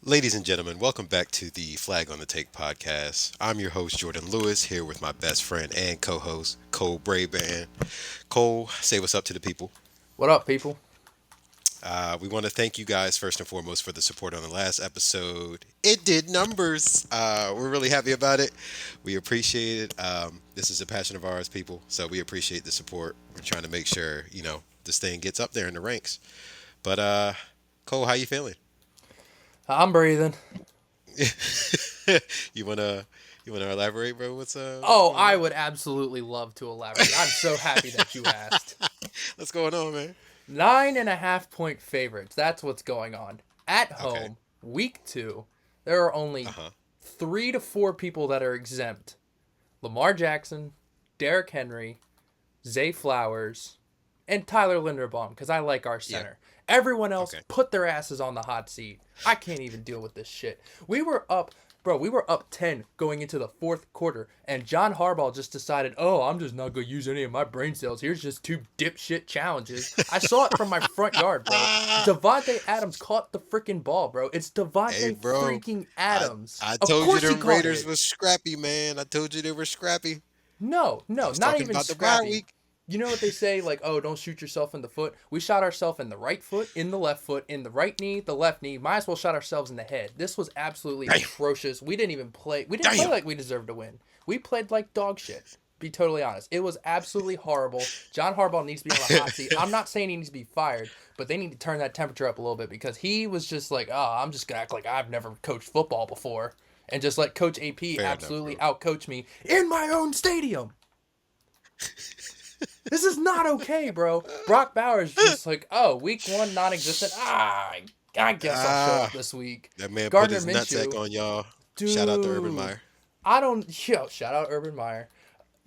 Ladies and gentlemen, welcome back to the Flag on the Take podcast. I'm your host, Jordan Lewis, here with my best friend and co host, Cole Braban. Cole, say what's up to the people. What up, people? We want to thank you guys first and foremost for the support on the last episode. It did numbers. We're really happy about it. We appreciate it. This is a passion of ours, people, so we appreciate the support. We're trying to make sure, this thing gets up there in the ranks. But, Cole, how you feeling? I'm breathing. you wanna you wanna elaborate, bro? What's Oh, going I on? would absolutely love to elaborate. I'm so happy that you asked. What's going on, man? 9.5 point favorites. That's what's going on. At Okay. home, week two, there are Uh only huh. 3 to 4 people that are exempt: Lamar Jackson, Derrick Henry, Zay Flowers, and Tyler Linderbaum, because I like our Yeah. center. Everyone else Okay. put their asses on the hot seat. I can't even deal with this shit. We were up 10 going into the fourth quarter, and John Harbaugh just decided, oh, I'm just not going to use any of my brain cells. Here's just two dipshit challenges. I saw it from my front yard, bro. Devontae Adams caught the freaking ball, bro. It's Hey, Devontae bro. freaking I Adams. I Of told you course he them caught Raiders it. was scrappy, man. I told you they were scrappy. No, I no, was not talking even about the bye scrappy. week. You know what they say, like, oh, don't shoot yourself in the foot? We shot ourselves in the right foot, in the left foot, in the right knee, the left knee. Might as well shot ourselves in the head. This was absolutely Damn. atrocious. We didn't even play. We didn't play Damn. like we deserved to win. We played like dog shit. Be totally honest. It was absolutely horrible. John Harbaugh needs to be on the hot seat. I'm not saying he needs to be fired, but they need to turn that temperature up a little bit because he was just like, oh, I'm just going to act like I've never coached football before and just let Coach AP Fair enough, absolutely bro. outcoach me in my own stadium. This is not okay, bro. Brock Bowers just like, oh, week one non-existent. I guess I'll show up Ah, this week. that man put Gardner his nutsack Minshew, on y'all. Shout out to Urban dude. Meyer. I don't. Yo, shout out Urban Meyer,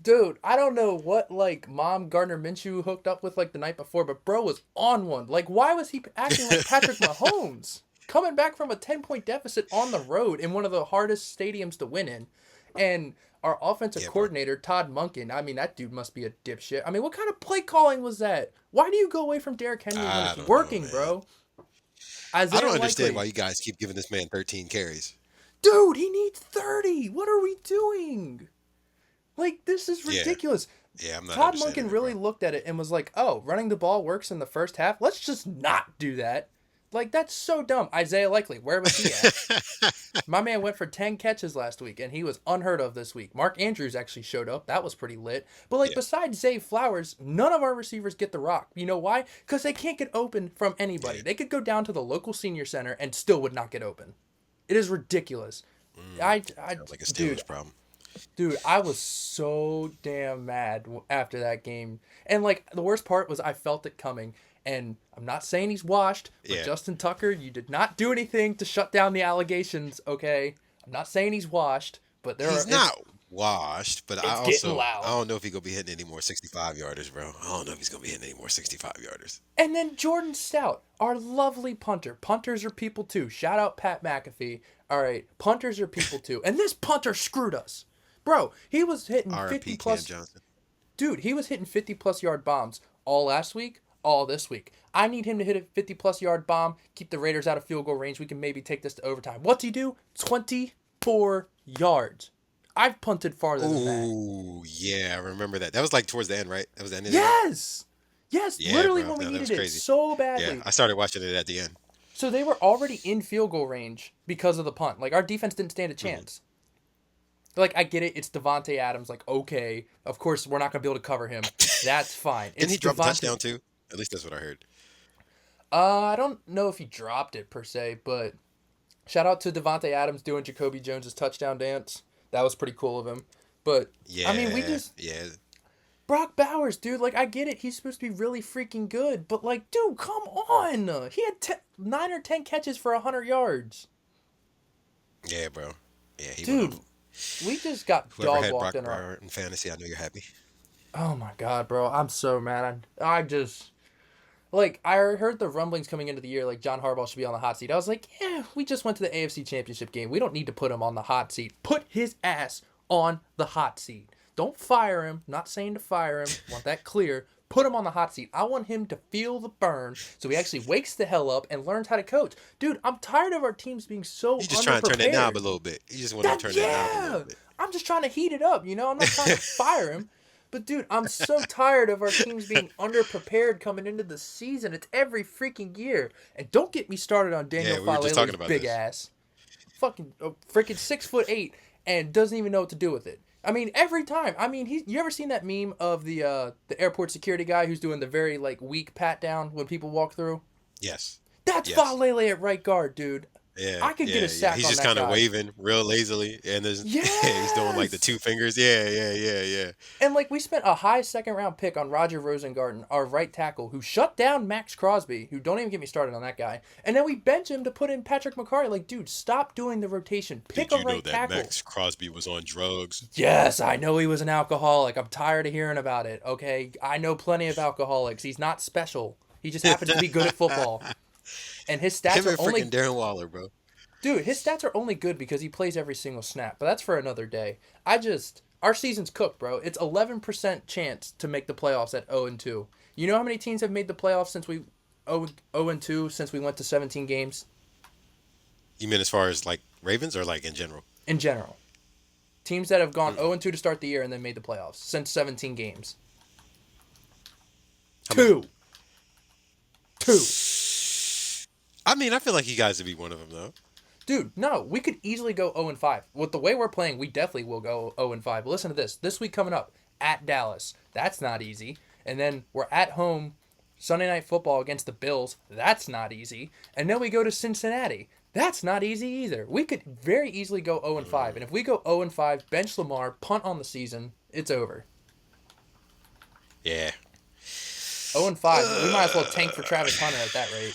dude. I don't know what like mom Gardner Minshew hooked up with like the night before, but bro was on one. Like, why was he acting like Patrick Mahomes? Coming back from a 10 point deficit on the road in one of the hardest stadiums to win in, and our offensive Yeah, bro. coordinator Todd Monken. I mean, that dude must be a dipshit. I mean, what kind of play calling was that? Why do you go away from Derrick Henry when I it's don't know, working, man. bro? I Isaiah don't understand why Likely, you guys keep giving this man 13 carries. dude, he needs 30. What are we doing? Like, this is Yeah, ridiculous. yeah, I'm not Todd understanding Monken it, bro. really looked at it and was like, oh, running the ball works in the first half. Let's just not do that. Like, that's so dumb. Isaiah Likely, where was he at? My man went for 10 catches last week, and he was unheard of this week. Mark Andrews actually showed up. That was pretty lit. But, like, Yeah, besides Zay Flowers, none of our receivers get the rock. You know why? Because they can't get open from anybody. yeah. They could go down to the local senior center and still would not get open. It is ridiculous. Sounds like a Dude, Steelers problem. I was so damn mad after that game. And like the worst part was I felt it coming. And I'm not saying he's washed, but Yeah, Justin Tucker, you did not do anything to shut down the allegations, okay? I'm not saying he's washed, but there are he's not washed, but it's getting I loud. don't know if he's gonna be hitting any more 65 yarders, bro. I don't know if he's gonna be hitting any more 65 yarders. And then Jordan Stout, our lovely punter. Punters are people too. Shout out Pat McAfee. All right, punters are people too. And this punter screwed us. Bro, he was hitting 50 R.I.P. Cam plus Johnson. Dude, he was hitting 50 plus yard bombs all last week, all this week. I need him to hit a 50 plus yard bomb, keep the Raiders out of field goal range. We can maybe take this to overtime. What's he do? 24 yards. I've punted farther than that. Ooh, yeah, I remember that. That was like towards the end, right? That was the end of the game. Yes! Yes, Yeah, literally bro. when we No, that needed was it crazy. so Yeah, badly. I started watching it at the end. So they were already in field goal range because of the punt. Like, our defense didn't stand a Hmm. chance. Like, I get it. It's Devontae Adams. Like, okay. Of course, we're not going to be able to cover him. That's fine. Didn't It's he drop a Devontae. touchdown too? At least that's what I heard. I don't know if he dropped it per se, but shout out to Devontae Adams doing Jacoby Jones's touchdown dance. That was pretty cool of him. But I mean, we Yeah, just yeah. Brock Bowers, dude. Like, I get it. He's supposed to be really freaking good, but like, dude, come on. He had 9 or 10 catches for 100 yards. Yeah, bro. Yeah, he went Dude, off. we just got Whoever dog had walked Brock in our. Bauer in fantasy, I know you're happy. Oh my god, bro. I'm so mad. I just like I heard the rumblings coming into the year like John Harbaugh should be on the hot seat. I was like, yeah, we just went to the AFC Championship game. We don't need to put him on the hot seat. Put his ass on the hot seat. Don't fire him. Not saying to fire him. Want that clear. Put him on the hot seat. I want him to feel the burn so he actually wakes the hell up and learns how to coach. Dude, I'm tired of our teams being so You just trying to turn that knob a underprepared. little bit. You just want to That turn that knob a little yeah, bit. I'm just trying to heat it up. I'm not trying to fire him. But dude, I'm so tired of our teams being underprepared coming into the season. It's every freaking year. And don't get me started on Daniel Yeah, we were just talking Falele's about big this. ass. Fucking freaking 6'8" and doesn't even know what to do with it. I mean, every time. I mean, you ever seen that meme of the airport security guy who's doing the very like weak pat down when people walk through? Yes. That's Yes. Falele at right guard, dude. Yeah, I could get yeah, a yeah. sack He's on just that kind of guy. waving real lazily, and there's he's doing like the Yes. two fingers. Yeah, yeah, yeah, yeah. And like we spent a high second round pick on Roger Rosengarten, our right tackle, who shut down Max Crosby, who don't even get me started on that guy. And then we bench him to put in Patrick McCarry. Like, dude, stop doing the rotation. Pick Did a you know right that tackle. Max Crosby was on drugs? Yes, I know he was an alcoholic. I'm tired of hearing about it. Okay, I know plenty of alcoholics. He's not special. He just happens to be good at football. And his stats Him are and freaking only Darren Waller, bro. dude, his stats are only good because he plays every single snap. But that's for another day. Our season's cooked, bro. It's 11% chance to make the playoffs at 0-2. You know how many teams have made the playoffs since we 0-2 since we went to 17 games You mean as far as like Ravens or like in general? in general? Teams that have gone 0-2 to start the year and then made the playoffs since 17 games. How many? Two. Two. I mean, I feel like you guys would be one of them though. Dude, no, we could easily go 0-5. With the way we're playing, we definitely will go 0-5. But listen to this. This week coming up at Dallas. That's not easy. And then we're at home Sunday Night Football against the Bills. That's not easy. And then we go to Cincinnati. That's not easy either. We could very easily go 0-5. And if we go 0-5, bench Lamar, punt on the season, it's over. Yeah. 0-5, we might as well tank for Travis Hunter at that rate.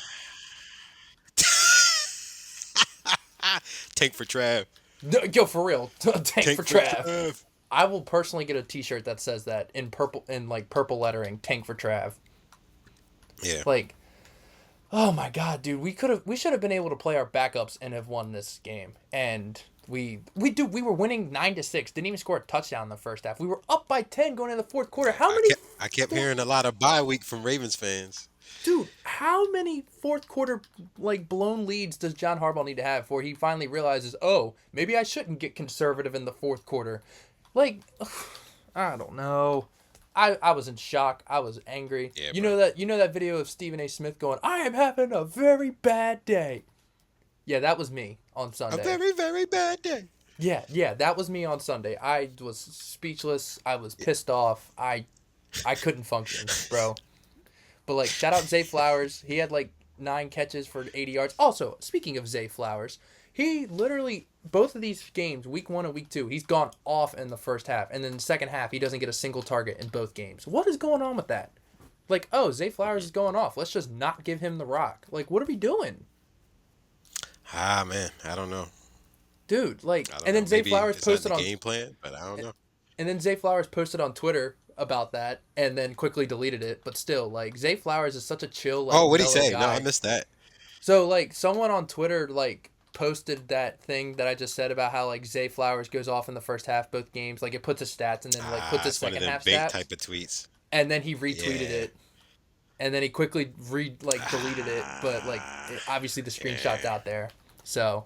Tank for Trav. Yo, for real, tank Tank for for Trav. Trav. I will personally get a T-shirt that says that in purple, in like purple lettering, "Tank for Trav." Yeah. Like, oh my god, dude, we should have been able to play our backups and have won this game. And we were winning 9-6. Didn't even score a touchdown in the first half. We were up by 10 going into the fourth quarter. How many? I kept hearing a lot of bye week from Ravens fans. Dude, how many fourth quarter like blown leads does John Harbaugh need to have before he finally realizes, oh, maybe I shouldn't get conservative in the fourth quarter? Like, I don't know. I was in shock. I was angry. Yeah, You know that video of Stephen A. Smith going, "I am having a very bad day." Yeah, that was me on A Sunday. very, very bad day. Yeah, that was me on Sunday. I was speechless. I was pissed off. I couldn't function, bro. But like, shout out Zay Flowers. He had like 9 catches for 80 yards. Also, speaking of Zay Flowers, he literally both of these games, week 1 and week 2, he's gone off in the first half, and then the second half he doesn't get a single target in both games. What is going on with that? Like, oh, Zay Flowers is going off. Let's just not give him the rock. Like, what are we doing? Ah man, I don't know. Dude, like, I don't and know. then Zay Maybe Flowers it's not in posted the on game plan, but I don't know. And then Zay Flowers posted on Twitter about that and then quickly deleted it. But still, like, Zay Flowers is such a chill, like, Oh, what'd he mellow say? No, I guy. missed that. So, like, someone on Twitter, like, posted that thing that I just said about how, like, Zay Flowers goes off in the first half, both games. Like, it puts his stats and then, like, puts his It's one of second them half bait stats. type of tweets. And then he retweeted Yeah. it. And then he quickly, deleted it. But, like, obviously the screenshot's out there. So,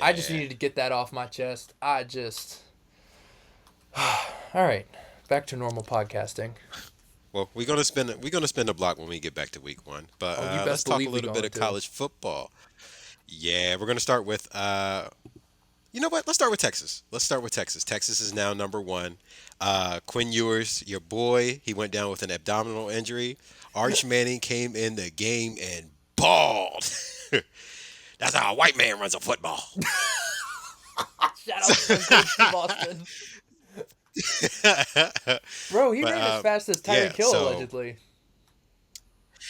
I just Yeah. needed to get that off my chest. All right, back to normal podcasting. Well, we're gonna spin the block when we get back to week 1. But Oh, you let's best talk a believe we little bit going of to. college football. Yeah, we're gonna start with you know what? Let's start with Texas. Texas is now number 1. Quinn Ewers, your boy, he went down with an abdominal injury. Arch Manning came in the game and balled. That's how a white man runs a football. Shout out to Coach Steve Austin. Bro, he But, ran as fast as Tyreek Hill, so allegedly.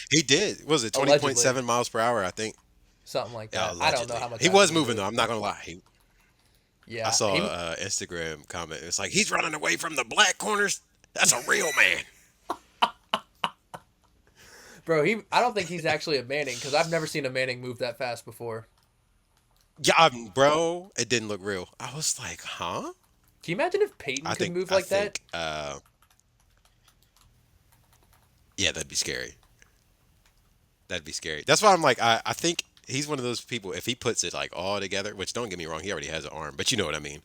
he did. What was it Allegedly. 20.7 miles per hour? I think. Something like Yeah, that. I don't know allegedly. how much He I was believe moving it. though. I'm not gonna lie. Yeah. I saw an Instagram comment. It's like he's running away from the black corners. That's a real man. Bro, I don't think he's actually a Manning because I've never seen a Manning move that fast before. Yeah, bro, it didn't look real. I was like, huh? Can you imagine if Peyton could move I like that? think Yeah, that'd be scary. That'd be scary. That's why I'm like, I think he's one of those people. If he puts it like all together, which don't get me wrong, he already has an arm, but you know what I mean.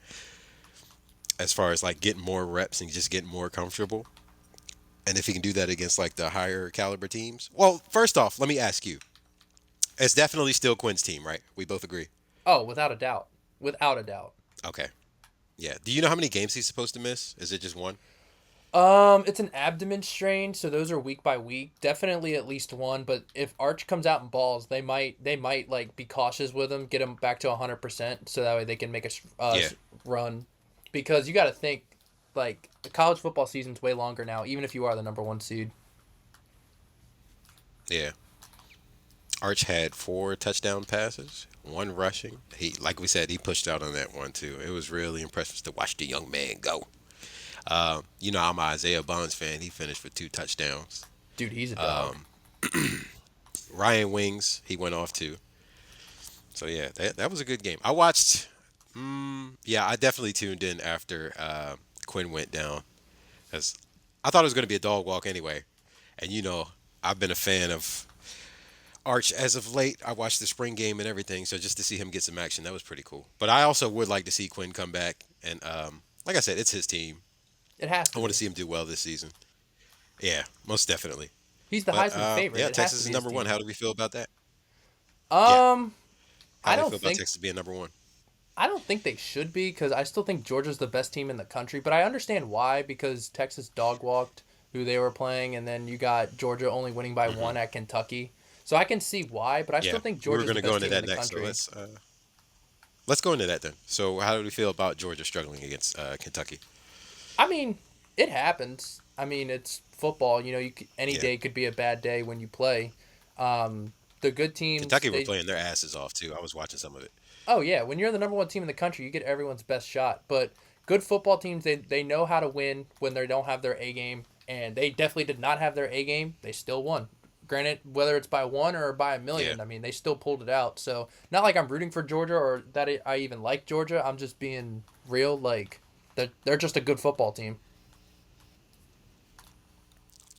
As far as like getting more reps and just getting more comfortable, and if he can do that against like the higher caliber teams. Well, first off, let me ask you. It's definitely still Quinn's team, right? We both agree. Oh, without a doubt. Without a doubt. Okay. Yeah. Do you know how many games he's supposed to miss? Is it just one? It's an abdomen strain, so those are week by week. Definitely at least one, but if Arch comes out in balls, they might like be cautious with him, get him back to 100%, so that way they can make a Yeah. run. Because you got to think, like the college football season's way longer now, even if you are the number one seed. Yeah. Arch had 4 touchdown passes, one rushing. He, like we said, he pushed out on that one too. It was really impressive to watch the young man go. You know, I'm an Isaiah Bonds fan. He finished with 2 touchdowns. Dude, he's a dog. Um, Ryan Wings, he went off too. So yeah, that was a good game. I watched. Yeah, I definitely tuned in after Quinn went down, because I thought it was going to be a dog walk anyway. And you know, I've been a fan of Arch as of late. I watched the spring game and everything, so just to see him get some action, that was pretty cool. But I also would like to see Quinn come back, and like I said, it's his team. It has I to want to be. see him do well this season. Yeah, most definitely. He's the But Heisman favorite. yeah, It has Texas to is be his number one. team. How do we feel about that? Yeah, Um, how I do we don't feel about think Texas being number one? I don't think they should be because I still think Georgia's the best team in the country. But I understand why because Texas dog walked who they were playing, and then you got Georgia only winning by Hmm. one at Kentucky. So I can see why, but I still Yeah, think we were Georgia's going the to go best into team in that the next. So country. let's go into that then. So how do we feel about Georgia struggling against Kentucky? I mean, it happens. I mean, it's football. You know, any Yeah, day could be a bad day when you play. The good teams, Kentucky were they playing their asses off too. I was watching some of it. oh yeah, when you're the number one team in the country, you get everyone's best shot. But good football teams, they know how to win when they don't have their A game, and they definitely did not have their A game. They still won. Granted, whether it's by one or by a Yeah, million, I mean, they still pulled it out. So not like I'm rooting for Georgia or that I even like Georgia. I'm just being real. Like they're just a good football team.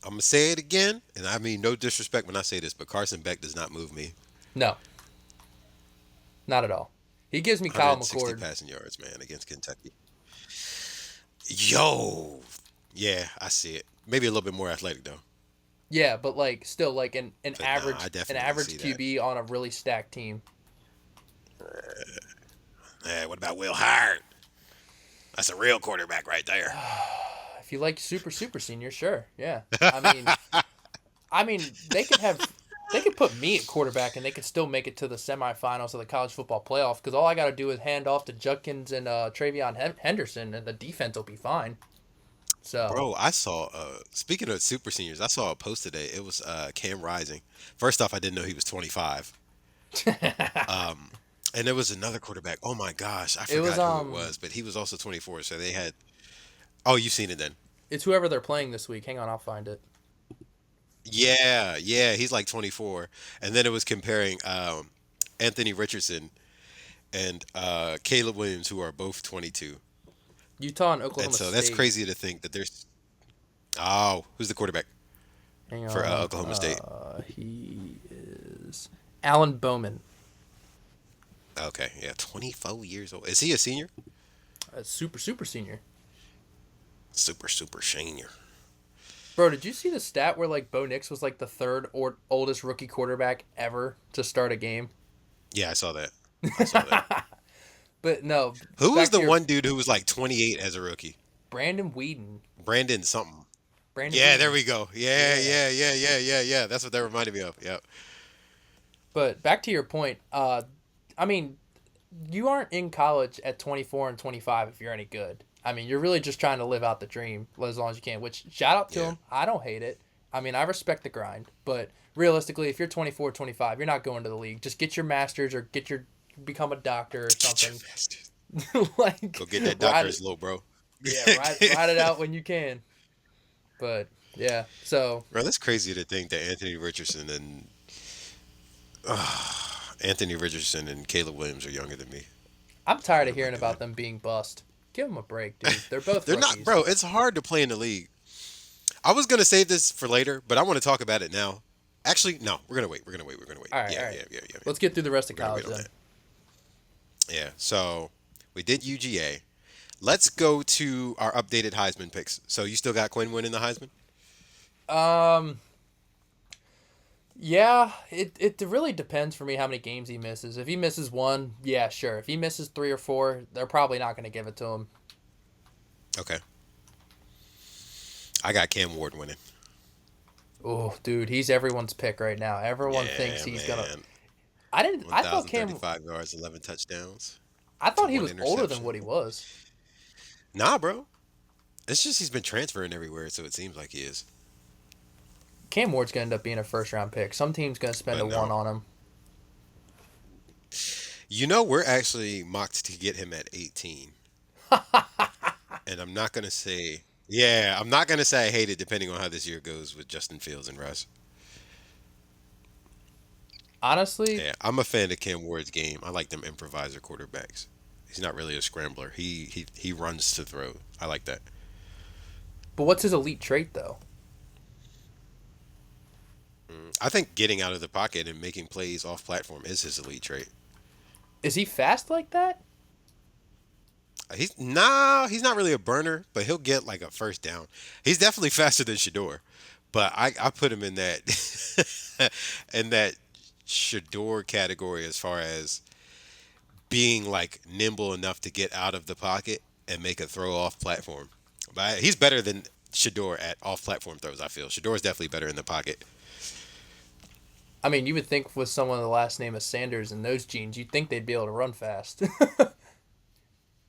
I'm gonna say it again, and I mean no disrespect when I say this, but Carson Beck does not move me. No, not at all. He gives me Kyle 160 McCord. passing yards, man, against Kentucky. Yo, yeah, I see it. Maybe a little bit more athletic though, Yeah, but like still like an but nah, average I an definitely average see that. QB on a really stacked team. What about Will Hart? That's a real quarterback right there. If you like super senior, sure, yeah. I mean, they could put me at quarterback and they could still make it to the semifinals of the college football playoff because all I got to do is hand off to Judkins and Travion Henderson and the defense will be fine. So Bro, I saw. Speaking of super seniors, I saw a post today. It was Cam Rising. First off, I didn't know he was 25. And there was another quarterback. Oh my gosh, I it was forgot who it was, but he was also 24. So they had. Oh, you've seen it then. it's whoever they're playing this week. Hang on, I'll find it. Yeah, yeah, he's like 24. And then it was comparing Anthony Richardson and Caleb Williams, who are both 22. Utah and And Oklahoma so that's State. crazy to think that there's. Oh, who's the quarterback Hang for on, Oklahoma State? he is Alan Bowman, Okay, yeah, 24 years old. Is he a senior? a super senior. Super, super senior. Bro, did you see the stat where like Bo Nix was like the third or oldest rookie quarterback ever to start a game? Yeah, I saw that. I saw that. But no, Who was back to the your one dude who was like 28 as a rookie? Brandon Whedon. Brandon something. Brandon Yeah, there Whedon. we go. Yeah, Yeah. yeah, yeah, yeah, yeah, yeah. That's what that reminded me of. Yep. But back to your point, I mean, you aren't in college at 24 and 25 if you're any good. I mean, you're really just trying to live out the dream as long as you can, which shout out to Yeah. him. I don't hate it. I mean, I respect the grind, but realistically, if you're 24, 25, you're not going to the league. Just get your masters or become a doctor or Get your something. bastard. Like Go get that ride it. doctor's little bro. Yeah, ride it out when you can. But yeah, so Bro, that's crazy to think that Anthony Richardson and Caleb Williams are younger than me. I'm tired Oh of my hearing god. about them being bust. Give them a break, dude. They're both They're not, rookies. bro. It's hard to play in the league. I was gonna save this for later, but I want to talk about it now. Actually, no, we're gonna wait. We're gonna wait. We're gonna wait. All right, Yeah, all right. yeah, yeah, yeah, yeah. Let's get through the rest of We're gonna college wait on then. that. Yeah. So we did UGA. Let's go to our updated Heisman picks. So you still got Quinn winning the Heisman? Um, yeah, it really depends for me how many games he misses. If he misses one, yeah, sure. If he misses three or four, they're probably not going to give it to him. Okay. I got Cam Ward winning. Oh, dude, he's everyone's pick right now. Everyone thinks Yeah, he's gonna. man. I didn't. I thought Cam. 1,035 yards, 11 touchdowns I to thought he one was older than interception. what he was. Nah, bro. It's just he's been transferring everywhere, so it seems like he is. Cam Ward's gonna end up being a first round pick. Some team's gonna spend But a one no. on him. We're actually mocked to get him at 18. And I'm not going to say, yeah, I'm not going to say I hate it depending on how this year goes with Justin Fields and Russ. Honestly, Yeah, I'm a fan of Cam Ward's game. I like them improviser quarterbacks. He's not really a scrambler. He runs to throw. I like that. but what's his elite trait though? I think getting out of the pocket and making plays off platform is his elite trait. Is he fast like that? He's not really a burner, but he'll get like a first down. He's definitely faster than Shador, but I put him in that in that Shador category as far as being like nimble enough to get out of the pocket and make a throw off platform. But he's better than Shador at off platform throws. I feel Shador is definitely better in the pocket. I mean, you would think with someone with the last name of Sanders and those genes, you'd think they'd be able to run fast.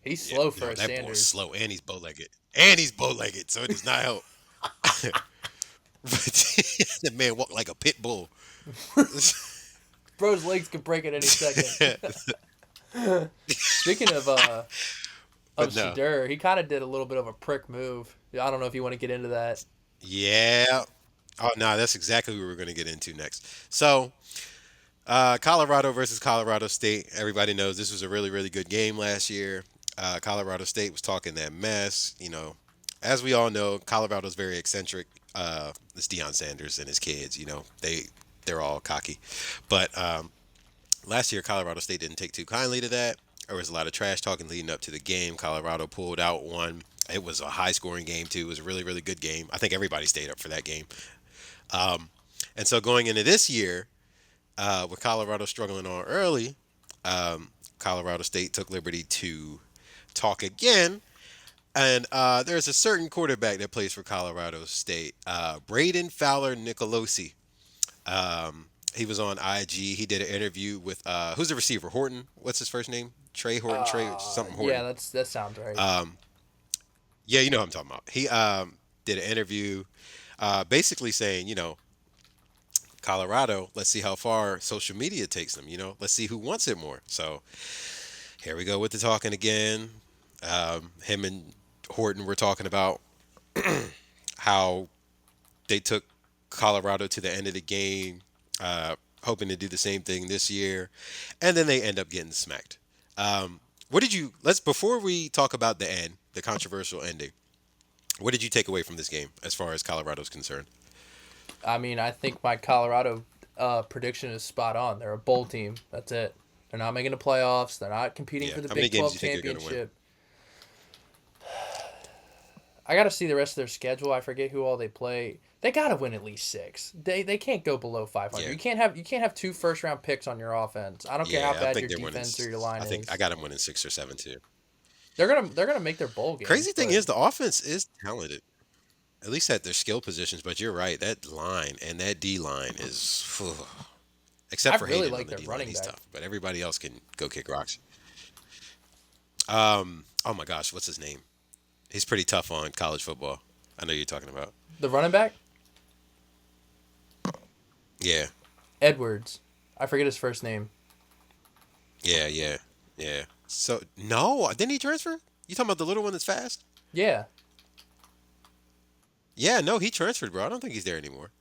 He's Yeah, slow for no, a that boy's Sanders. slow and he's bow legged. And he's bow legged, so it does not help. But the man walked like a pit bull. Bro's legs could break at any second. Speaking of But no. Shadur, he kind of did a little bit of a prick move. I don't know if you want to get into that. Yeah. Oh no, that's exactly what we were going to get into next. So, Colorado versus Colorado State. Everybody knows this was a really, really good game last year. Colorado State was talking that mess. As we all know, Colorado's very eccentric. It's Deion Sanders and his kids. They're all cocky. But last year, Colorado State didn't take too kindly to that. There was a lot of trash talking leading up to the game. Colorado pulled out one. It was a high scoring game too. It was a really, really good game. I think everybody stayed up for that game. And so going into this year, with Colorado struggling on early, Colorado State took liberty to talk again. And there's a certain quarterback that plays for Colorado State, Braden Fowler Nicolosi. He was on IG. He did an interview with who's the receiver? Horton. What's his first name? Trey Horton. Trey something Yeah, Horton. that sounds right. Yeah, you know what I'm talking about. He did an interview, basically saying, Colorado. Let's see how far social media takes them. Let's see who wants it more. So here we go with the talking again. Him and Horton were talking about how they took Colorado to the end of the game, hoping to do the same thing this year, and then they end up getting smacked. What did you? Let's before we talk about the end, the controversial ending. What did you take away from this game as far as Colorado's concerned? I mean, I think my Colorado prediction is spot on. They're a bowl team. That's it. They're not making the playoffs. They're not competing Yeah, for the how many Big games 12 do you think you're going to win? championship. I got to see the rest of their schedule. I forget who all they play. They got to win at least six. They can't go below 500. Yeah, You can't have two first round picks on your offense. I don't care how yeah, I bad think your they're winning. defense or your line I think I is. got them winning 6 or 7 too. They're gonna make their bowl game, Crazy thing but is, the offense is talented, at least at their skill positions. But you're right, that line and that D line is, phew, except I for really Hayden on like the their D line, running he's back. tough. But everybody else can go kick rocks. Oh my gosh, what's his name? He's pretty tough on college football. I know you're talking about. The running back, Yeah, Edwards. I forget his first name. yeah, yeah, yeah. So no, didn't he transfer? You talking about the little one that's fast? Yeah. Yeah, no, he transferred, bro. I don't think he's there anymore.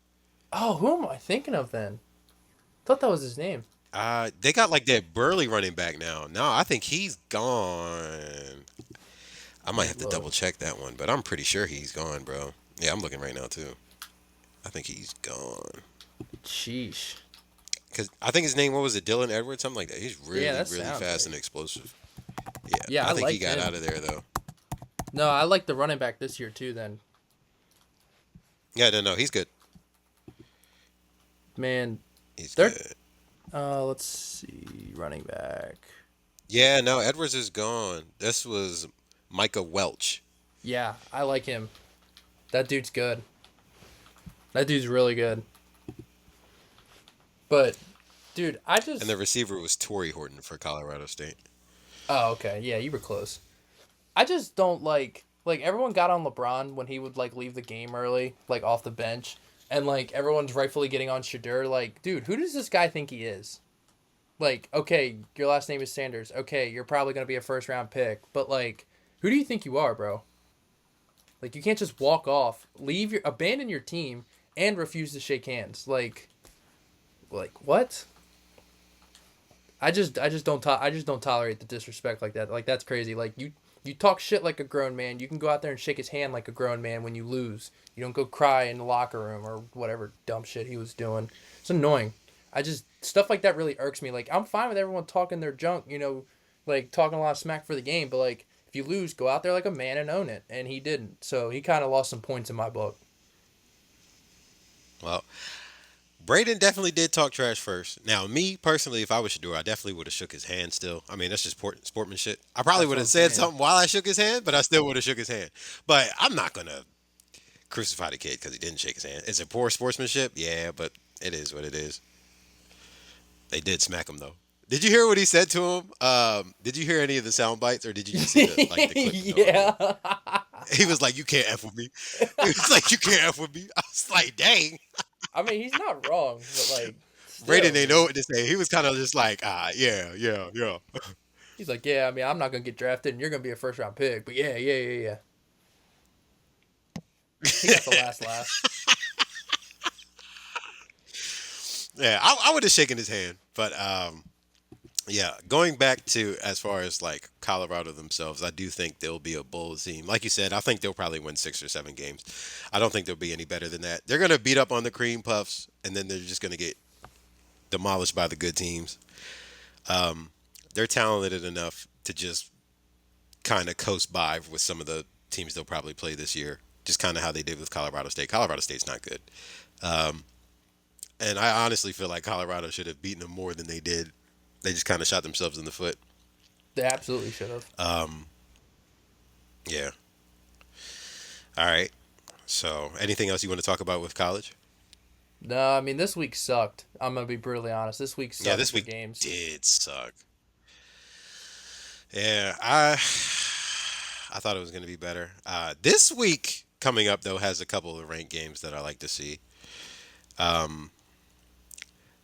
Oh, who am I thinking of then? Thought that was his name. They got like that burly running back now. No, I think he's gone. I Let might me have to double look. check that one, but I'm pretty sure he's gone, bro. Yeah, I'm looking right now too. I think he's gone. Sheesh. Cause I think his name, what was it, Dylan Edwards, something like that. He's Yeah, really, that really sounds fast right. and explosive. Yeah, Yeah, I I think he liked got out him. of there though. No, I like the running back this year too. Then, Yeah, no, no, he's good. man, He's they're good. let's see, running back. Yeah, no, Edwards is gone. This was Micah Welch, Yeah, I like him. That dude's good. That dude's really good. But, dude, I and just. the receiver was Torrey Horton for Colorado State. Oh, okay. Yeah, you were close. I just don't like everyone got on LeBron when he would like leave the game early, like off the bench, and like everyone's rightfully getting on Shadur. Like, dude, who does this guy think he is? Like, okay, your last name is Sanders. Okay, you're probably gonna be a first round pick, but like, who do you think you are, bro? Like, you can't just walk off, abandon your team, and refuse to shake hands. Like what? I just don't tolerate the disrespect like that. Like that's crazy. Like you talk shit like a grown man. You can go out there and shake his hand like a grown man when you lose. You don't go cry in the locker room or whatever dumb shit he was doing. It's annoying. I just stuff like that really irks me. Like I'm fine with everyone talking their junk, like talking a lot of smack for the game, but like if you lose, go out there like a man and own it. And he didn't. So he kind of lost some points in my book. Well, Braden definitely did talk trash first. Now, me personally, if I was Shador, I definitely would have shook his hand still. I mean, that's just sportsmanship. I probably That's would what have I'm said saying. something while I shook his hand, but I still would have shook his hand. But I'm not going to crucify the kid because he didn't shake his hand. Is it poor sportsmanship? Yeah, but it is what it is. They did smack him, though. Did you hear what he said to him? Did you hear any of the sound bites, or did you just see the clip of the audio? Yeah. He was like, "You can't f with me." He was like, "You can't f with me." I was like, "Dang." I mean, he's not wrong, but like, Braden still, didn't know dude. what to say. He was kind of just like, yeah, yeah, yeah. He's like, yeah, I mean, I'm not gonna get drafted, and you're gonna be a first round pick, but yeah, yeah, yeah, yeah. He got the last laugh. Yeah, I would have shaken his hand, but yeah, going back to as far as like Colorado themselves, I do think they'll be a bowl team. Like you said, I think they'll probably win 6 or 7 games. I don't think they'll be any better than that. They're gonna beat up on the cream puffs, and then they're just gonna get demolished by the good teams. They're talented enough to just kind of coast by with some of the teams they'll probably play this year. Just kind of how they did with Colorado State. Colorado State's not good. And I honestly feel like Colorado should have beaten them more than they did. They just kind of shot themselves in the foot. They absolutely should have. Yeah. All right. So, anything else you want to talk about with college? No, I mean, this week sucked. I'm gonna be brutally honest. This week Yeah, sucked this for week games. did suck. Yeah, I thought it was going to be better. This week coming up though has a couple of ranked games that I like to see.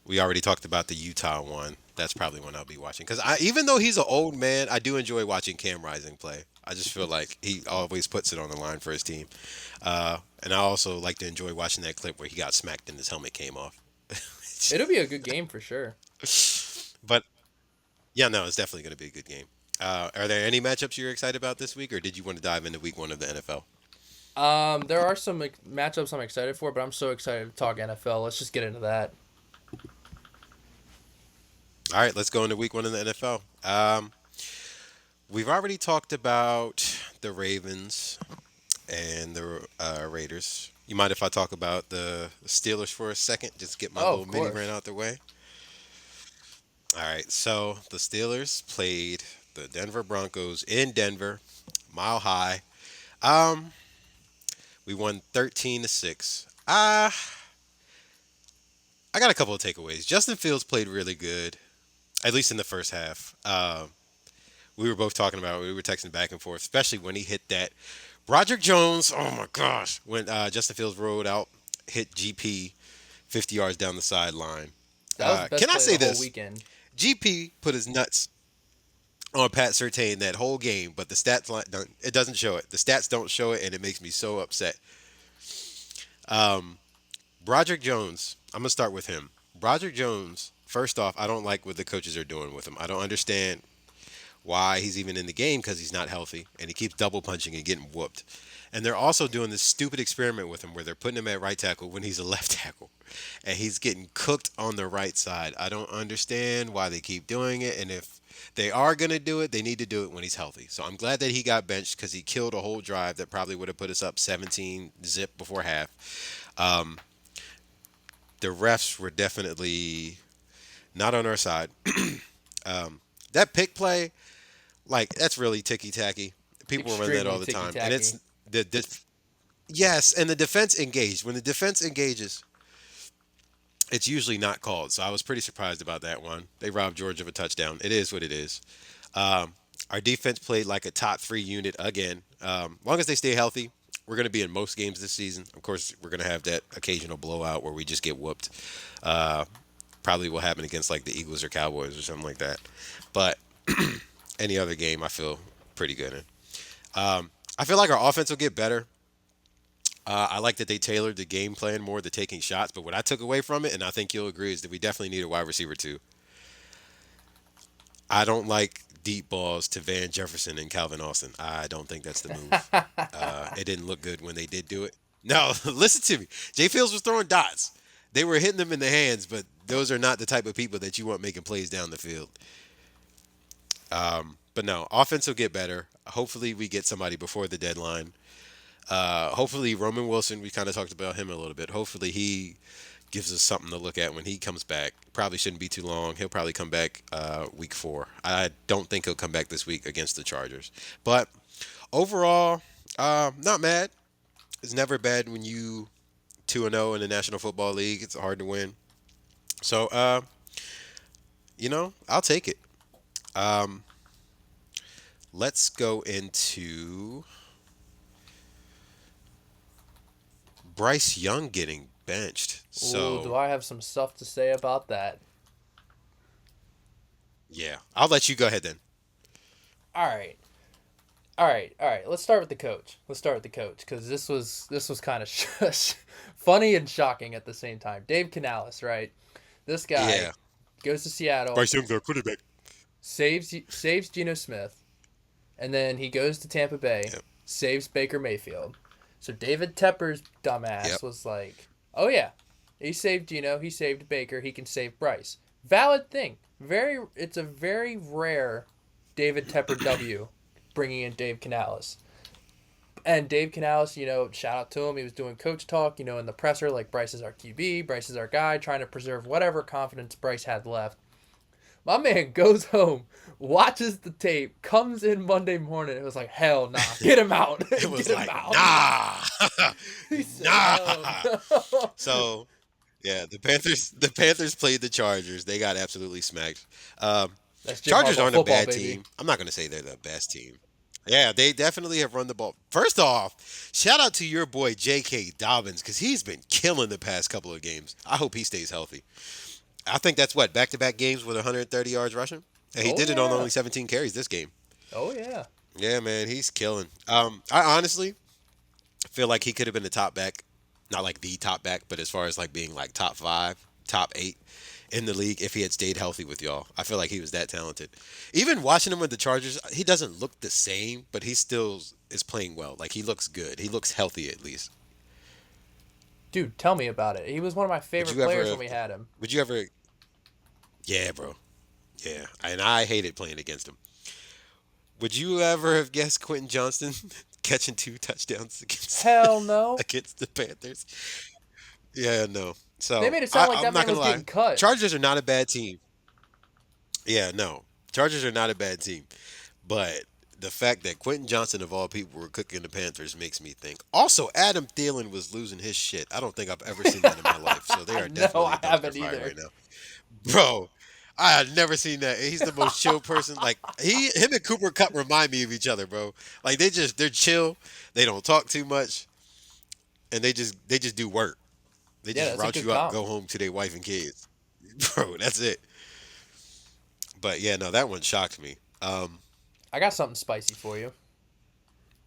We already talked about the Utah one. That's probably one I'll be watching because even though he's an old man, I do enjoy watching Cam Rising play. I just feel like he always puts it on the line for his team. And I also like to enjoy watching that clip where he got smacked and his helmet came off. It'll be a good game for sure. But yeah, no, it's definitely going to be a good game. Are there any matchups you're excited about this week, or did you want to dive into week one of the NFL? There are some matchups I'm excited for, but I'm so excited to talk NFL. Let's just get into that. All right, let's go into week one of the NFL. We've already talked about the Ravens and the Raiders. You mind if I talk about the Steelers for a second? Just get my Oh, little of mini rant course. out the way. All right, so the Steelers played the Denver Broncos in Denver, Mile High. Um, we won 13-6. I got a couple of takeaways. Justin Fields played really good, at least in the first half. We were both talking about, we were texting back and forth, especially when he hit that. Broderick Jones, oh my gosh, when Justin Fields rolled out, hit GP 50 yards down the sideline. That was the Can best I play of say the whole this? weekend. GP put his nuts on Pat Surtain that whole game, but the stats it doesn't show it. The stats don't show it, and it makes me so upset. Broderick Jones, I'm gonna start with him. Broderick Jones. First off, I don't like what the coaches are doing with him. I don't understand why he's even in the game because he's not healthy and he keeps double punching and getting whooped. And they're also doing this stupid experiment with him where they're putting him at right tackle when he's a left tackle. And he's getting cooked on the right side. I don't understand why they keep doing it. And if they are going to do it, they need to do it when he's healthy. So I'm glad that he got benched because he killed a whole drive that probably would have put us up 17 zip before half. Um, the refs were definitely not on our side. That pick play, like, that's really ticky tacky. People run that all Extremely the ticky time. And tacky. it's the yes, and the defense engaged. When the defense engages, it's usually not called. So I was pretty surprised about that one. They robbed Georgia of a touchdown. It is what it is. Um, our defense played like a top three unit again. Long as they stay healthy, we're going to be in most games this season. Of course, we're going to have that occasional blowout where we just get whooped. Uh, Probably will happen against like the Eagles or Cowboys or something like that. But any other game, I feel pretty good in. I feel like our offense will get better. I like that they tailored the game plan more to taking shots. But what I took away from it, and I think you'll agree, is that we definitely need a wide receiver too. I don't like deep balls to Van Jefferson and Calvin Austin. I don't think that's the move. It didn't look good when they did do it. No, listen to me. Jay Fields was throwing dots. They were hitting them in the hands, but those are not the type of people that you want making plays down the field. But no, offense will get better. Hopefully, we get somebody before the deadline. Hopefully, Roman Wilson, we kind of talked about him a little bit. Hopefully, he gives us something to look at when he comes back. Probably shouldn't be too long. He'll probably come back week 4. I don't think he'll come back this week against the Chargers. But overall, not mad. It's never bad when you 2-0 in the National Football League. It's hard to win. So, I'll take it. Um, let's go into Bryce Young getting benched. Ooh, do So, I have some stuff to say about that? yeah, I'll let you go ahead then. All right. All right. Let's start with the coach. Let's start with the coach because this was kind of funny and shocking at the same time. Dave Canales, right? This guy Yeah, goes to Seattle, Bryce Young's our quarterback. saves Geno Smith, and then he goes to Tampa Bay, Yep, saves Baker Mayfield. So David Tepper's yep. dumbass was like, "Oh yeah, he saved Geno, he saved Baker, he can save Bryce." Valid thing. It's a very rare David Tepper W, bringing in Dave Canales. And Dave Canales, shout out to him. He was doing coach talk, in the presser, like Bryce is our QB, Bryce is our guy, trying to preserve whatever confidence Bryce had left. My man goes home, watches the tape, comes in Monday morning. It was like, hell nah, get him out, It get was him like, out. nah, He said, nah. hell no. So, yeah, the Panthers played the Chargers. They got absolutely smacked. Um, That's Jim Chargers Harbaugh aren't a football, bad baby. team. I'm not going to say they're the best team. Yeah, they definitely have run the ball. First off, shout out to your boy J.K. Dobbins because he's been killing the past couple of games. I hope he stays healthy. I think that's what back-to-back games with 130 yards rushing, and he Oh did it on yeah. only 17 carries this game. Oh yeah. Yeah, man, he's killing. I honestly feel like he could have been the top back, not like the top back, but as far as like being like top 5, top 8 in the league if he had stayed healthy with y'all. I feel like he was that talented. Even watching him with the Chargers, he doesn't look the same, but he still is playing well. Like he looks good. He looks healthy at least. Dude, tell me about it. He was one of my Would favorite you ever players when have, we had him. would you ever Yeah, bro. Yeah. And I hated playing against him. Would you ever have guessed Quentin Johnston catching 2 touchdowns against Hell no. against the Panthers? Yeah, no. They So made it sound I, like I'm that not man gonna was lie. getting cut. Chargers are not a bad team. Yeah, no. Chargers are not a bad team. But the fact that Quentin Johnson of all people were cooking the Panthers makes me think. Also, Adam Thielen was losing his shit. I don't think I've ever seen that in my life. So they are No, definitely a I dumpster haven't fire either. right now. Bro, I had never seen that. He's the most chill person. Like him and Cooper Cup remind me of each other, bro. Like they're chill. They don't talk too much, and they just do work. They Yeah, just that's a route good you out, comp. go home to their wife and kids, bro. That's it. But yeah, no, that one shocked me. I got something spicy for you.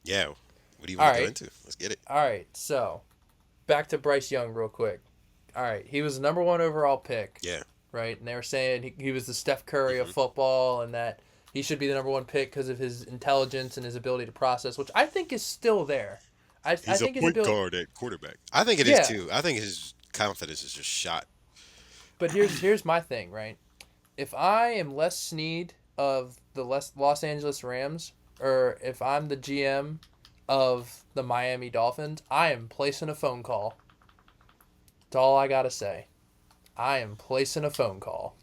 Yeah. What do you All want to go right. into? Let's get it. All right. So, back to Bryce Young real quick. All right. He was the number one overall pick, Yeah. right? And they were saying he was the Steph Curry of Hmm. football and that He should be the number one pick because of his intelligence and his ability to process, which I think is still there. I He's a think his point ability, guard at quarterback. I think it is yeah. too. I think his confidence is just shot. But here's my thing, right? If I am Les Snead of the Los Angeles Rams, or if I'm the GM of the Miami Dolphins, I am placing a phone call. That's all I gotta say. I am placing a phone call.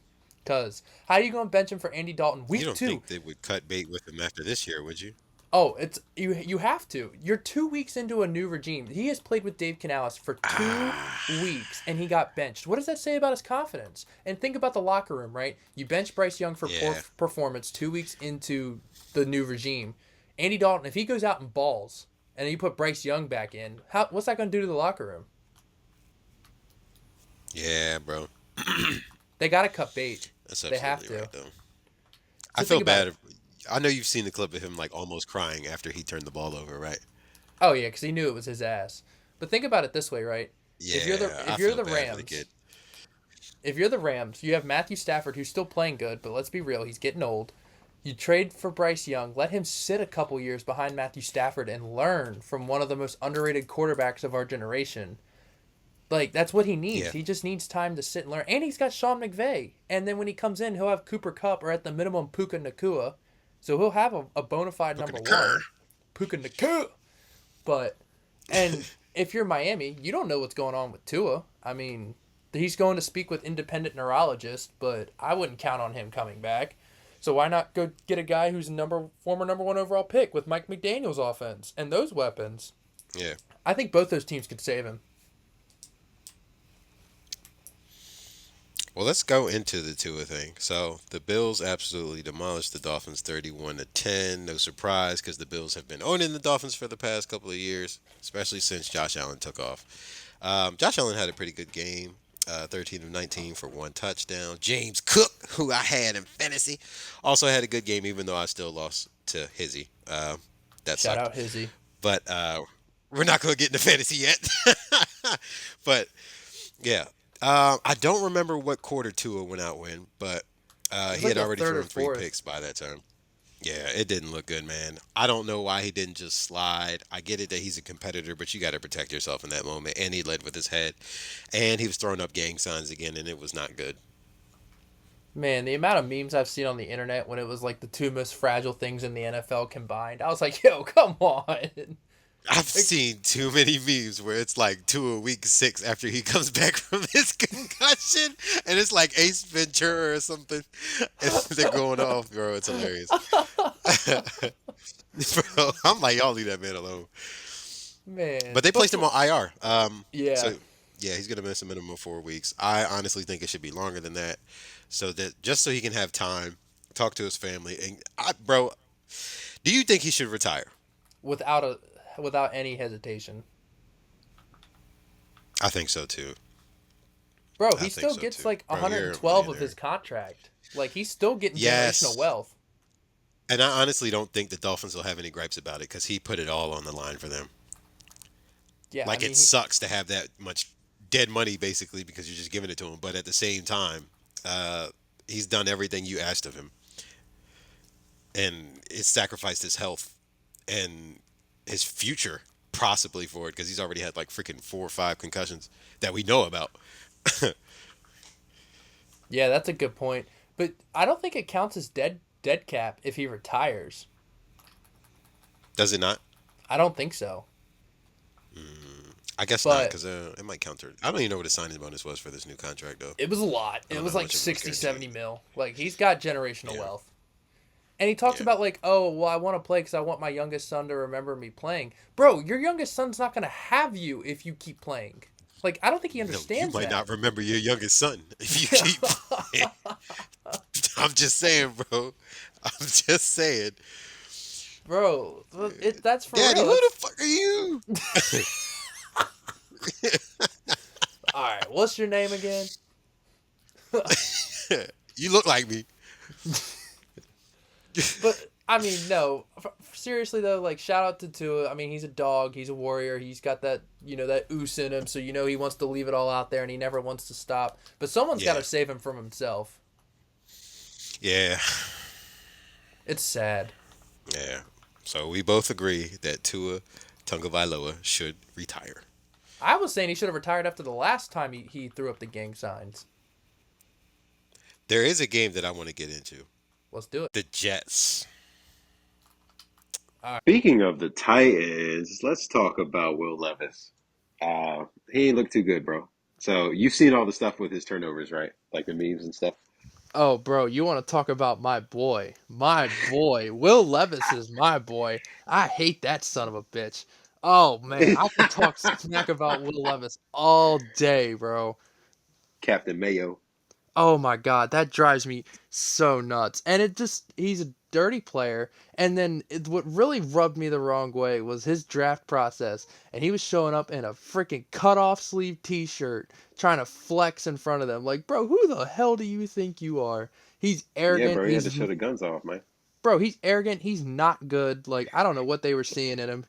Cause how are you going to bench him for Andy Dalton You week don't two? think they would cut bait with him after this year, would you? Oh, it's you have to. You're 2 weeks into a new regime. He has played with Dave Canales for two Ah, weeks and he got benched. What does that say about his confidence? And think about the locker room, right? You bench Bryce Young for poor yeah. performance 2 weeks into the new regime. Andy Dalton, if he goes out and balls and you put Bryce Young back in, what's that going to do to the locker room? Yeah, bro. They got to cut bait. That's They have absolutely to. right, though. I So think feel about bad. it. I know you've seen the clip of him like almost crying after he turned the ball over, right? Oh yeah, because he knew it was his ass. But think about it this way, right? Yeah, I If you're feel the bad for the Rams, kid. you have Matthew Stafford who's still playing good, but let's be real, he's getting old. You trade for Bryce Young, let him sit a couple years behind Matthew Stafford and learn from one of the most underrated quarterbacks of our generation. Like that's what he needs. Yeah, He just needs time to sit and learn. And he's got Sean McVay. And then when he comes in, he'll have Cooper Cup or at the minimum Puka Nakua. So he'll have a bona fide looking number to cur. one, Puka Nakua. But and if you're Miami, you don't know what's going on with Tua. I mean, he's going to speak with independent neurologists, but I wouldn't count on him coming back. So why not go get a guy who's former number one overall pick with Mike McDaniel's offense and those weapons? Yeah. I think both those teams could save him. Well, let's go into the Tua thing. So the Bills absolutely demolished the Dolphins, 31-10. No surprise, because the Bills have been owning the Dolphins for the past couple of years, especially since Josh Allen took off. Josh Allen had a pretty good game. 13 of 19 for one touchdown. James Cook, who I had in fantasy, also had a good game, even though I still lost to Hizzy. That Shout sucked. out Hizzy. But we're not going to get into fantasy yet. But yeah, I don't remember what quarter Tua went out when, but It was he like had the already third or thrown three fourth. picks by that time. Yeah, it didn't look good, man. I don't know why he didn't just slide. I get it that he's a competitor, but you got to protect yourself in that moment. And he led with his head, and he was throwing up gang signs again, and it was not good. Man, the amount of memes I've seen on the internet when it was like the two most fragile things in the NFL combined, I was like, yo, come on. I've Like, seen too many memes where it's like Tua week 6 after he comes back from his concussion, and it's like Ace Ventura or something, and they're going off, bro. It's hilarious. Bro, I'm like, y'all leave that man alone. man. But they But placed him on IR. yeah, So yeah, he's gonna miss a minimum of 4 weeks. I honestly think it should be longer than that, so that just so he can have time, talk to his family. And bro, do you think he should retire? without a without any hesitation. I think so too. Bro, I he think still so gets too. like Bro, you're a 112 of his millionaire. contract. Like he's still getting generational Yes, wealth. and I honestly don't think the Dolphins will have any gripes about it because he put it all on the line for them. Yeah, I Like it mean, sucks to have that much dead money basically because you're just giving it to him, but at the same time, uh, he's done everything you asked of him, and it's sacrificed his health and his future possibly for it because he's already had like freaking 4 or 5 concussions that we know about. yeah, that's a good point. But I don't think it counts as dead cap if he retires. Does it not? I don't think so. I guess not But because it might counter. I don't even know what his signing bonus was for this new contract though. it was a lot. I It don't know was how like much of it was 60, guaranteed. 70 mil. Like he's got generational Yeah, wealth. And he talks yeah. about like, oh, well, I want to play because I want my youngest son to remember me playing. Bro, your youngest son's not gonna have you if you keep playing. Like, I don't think he No, you understands might that. not remember your youngest son if you keep playing. I'm just saying, bro. I'm just saying. Bro, that's for Daddy, real. who the fuck are you? All right. What's your name again? You look like me. But I mean, no. Seriously though, like shout out to Tua. I mean, he's a dog. He's a warrior. He's got that that oos in him. So he wants to leave it all out there, and he never wants to stop. But someone's got Yeah, to save him from himself. yeah. It's sad. Yeah. So we both agree that Tua Tagovailoa should retire. I was saying he should have retired after the last time he threw up the gang signs. There is a game that I want to get into. Let's do it. The Jets. All right. Speaking of the Titans, let's talk about Will Levis. He ain't look too good, bro. So you've seen all the stuff with his turnovers, right? Like the memes and stuff. Oh, bro, you want to talk about my boy? My boy. Will Levis is my boy. I hate that son of a bitch. Oh, man. I could talk smack about Will Levis all day, bro. Captain Mayo. Oh my god, that drives me so nuts. And he's a dirty player. And then what really rubbed me the wrong way was his draft process. And he was showing up in a freaking cut off sleeve t shirt, trying to flex in front of them. Like, bro, who the hell do you think you are? He's Yeah, arrogant. bro, he had to show the guns off, man. He's arrogant. He's not good. Like, I don't know what they were seeing in him.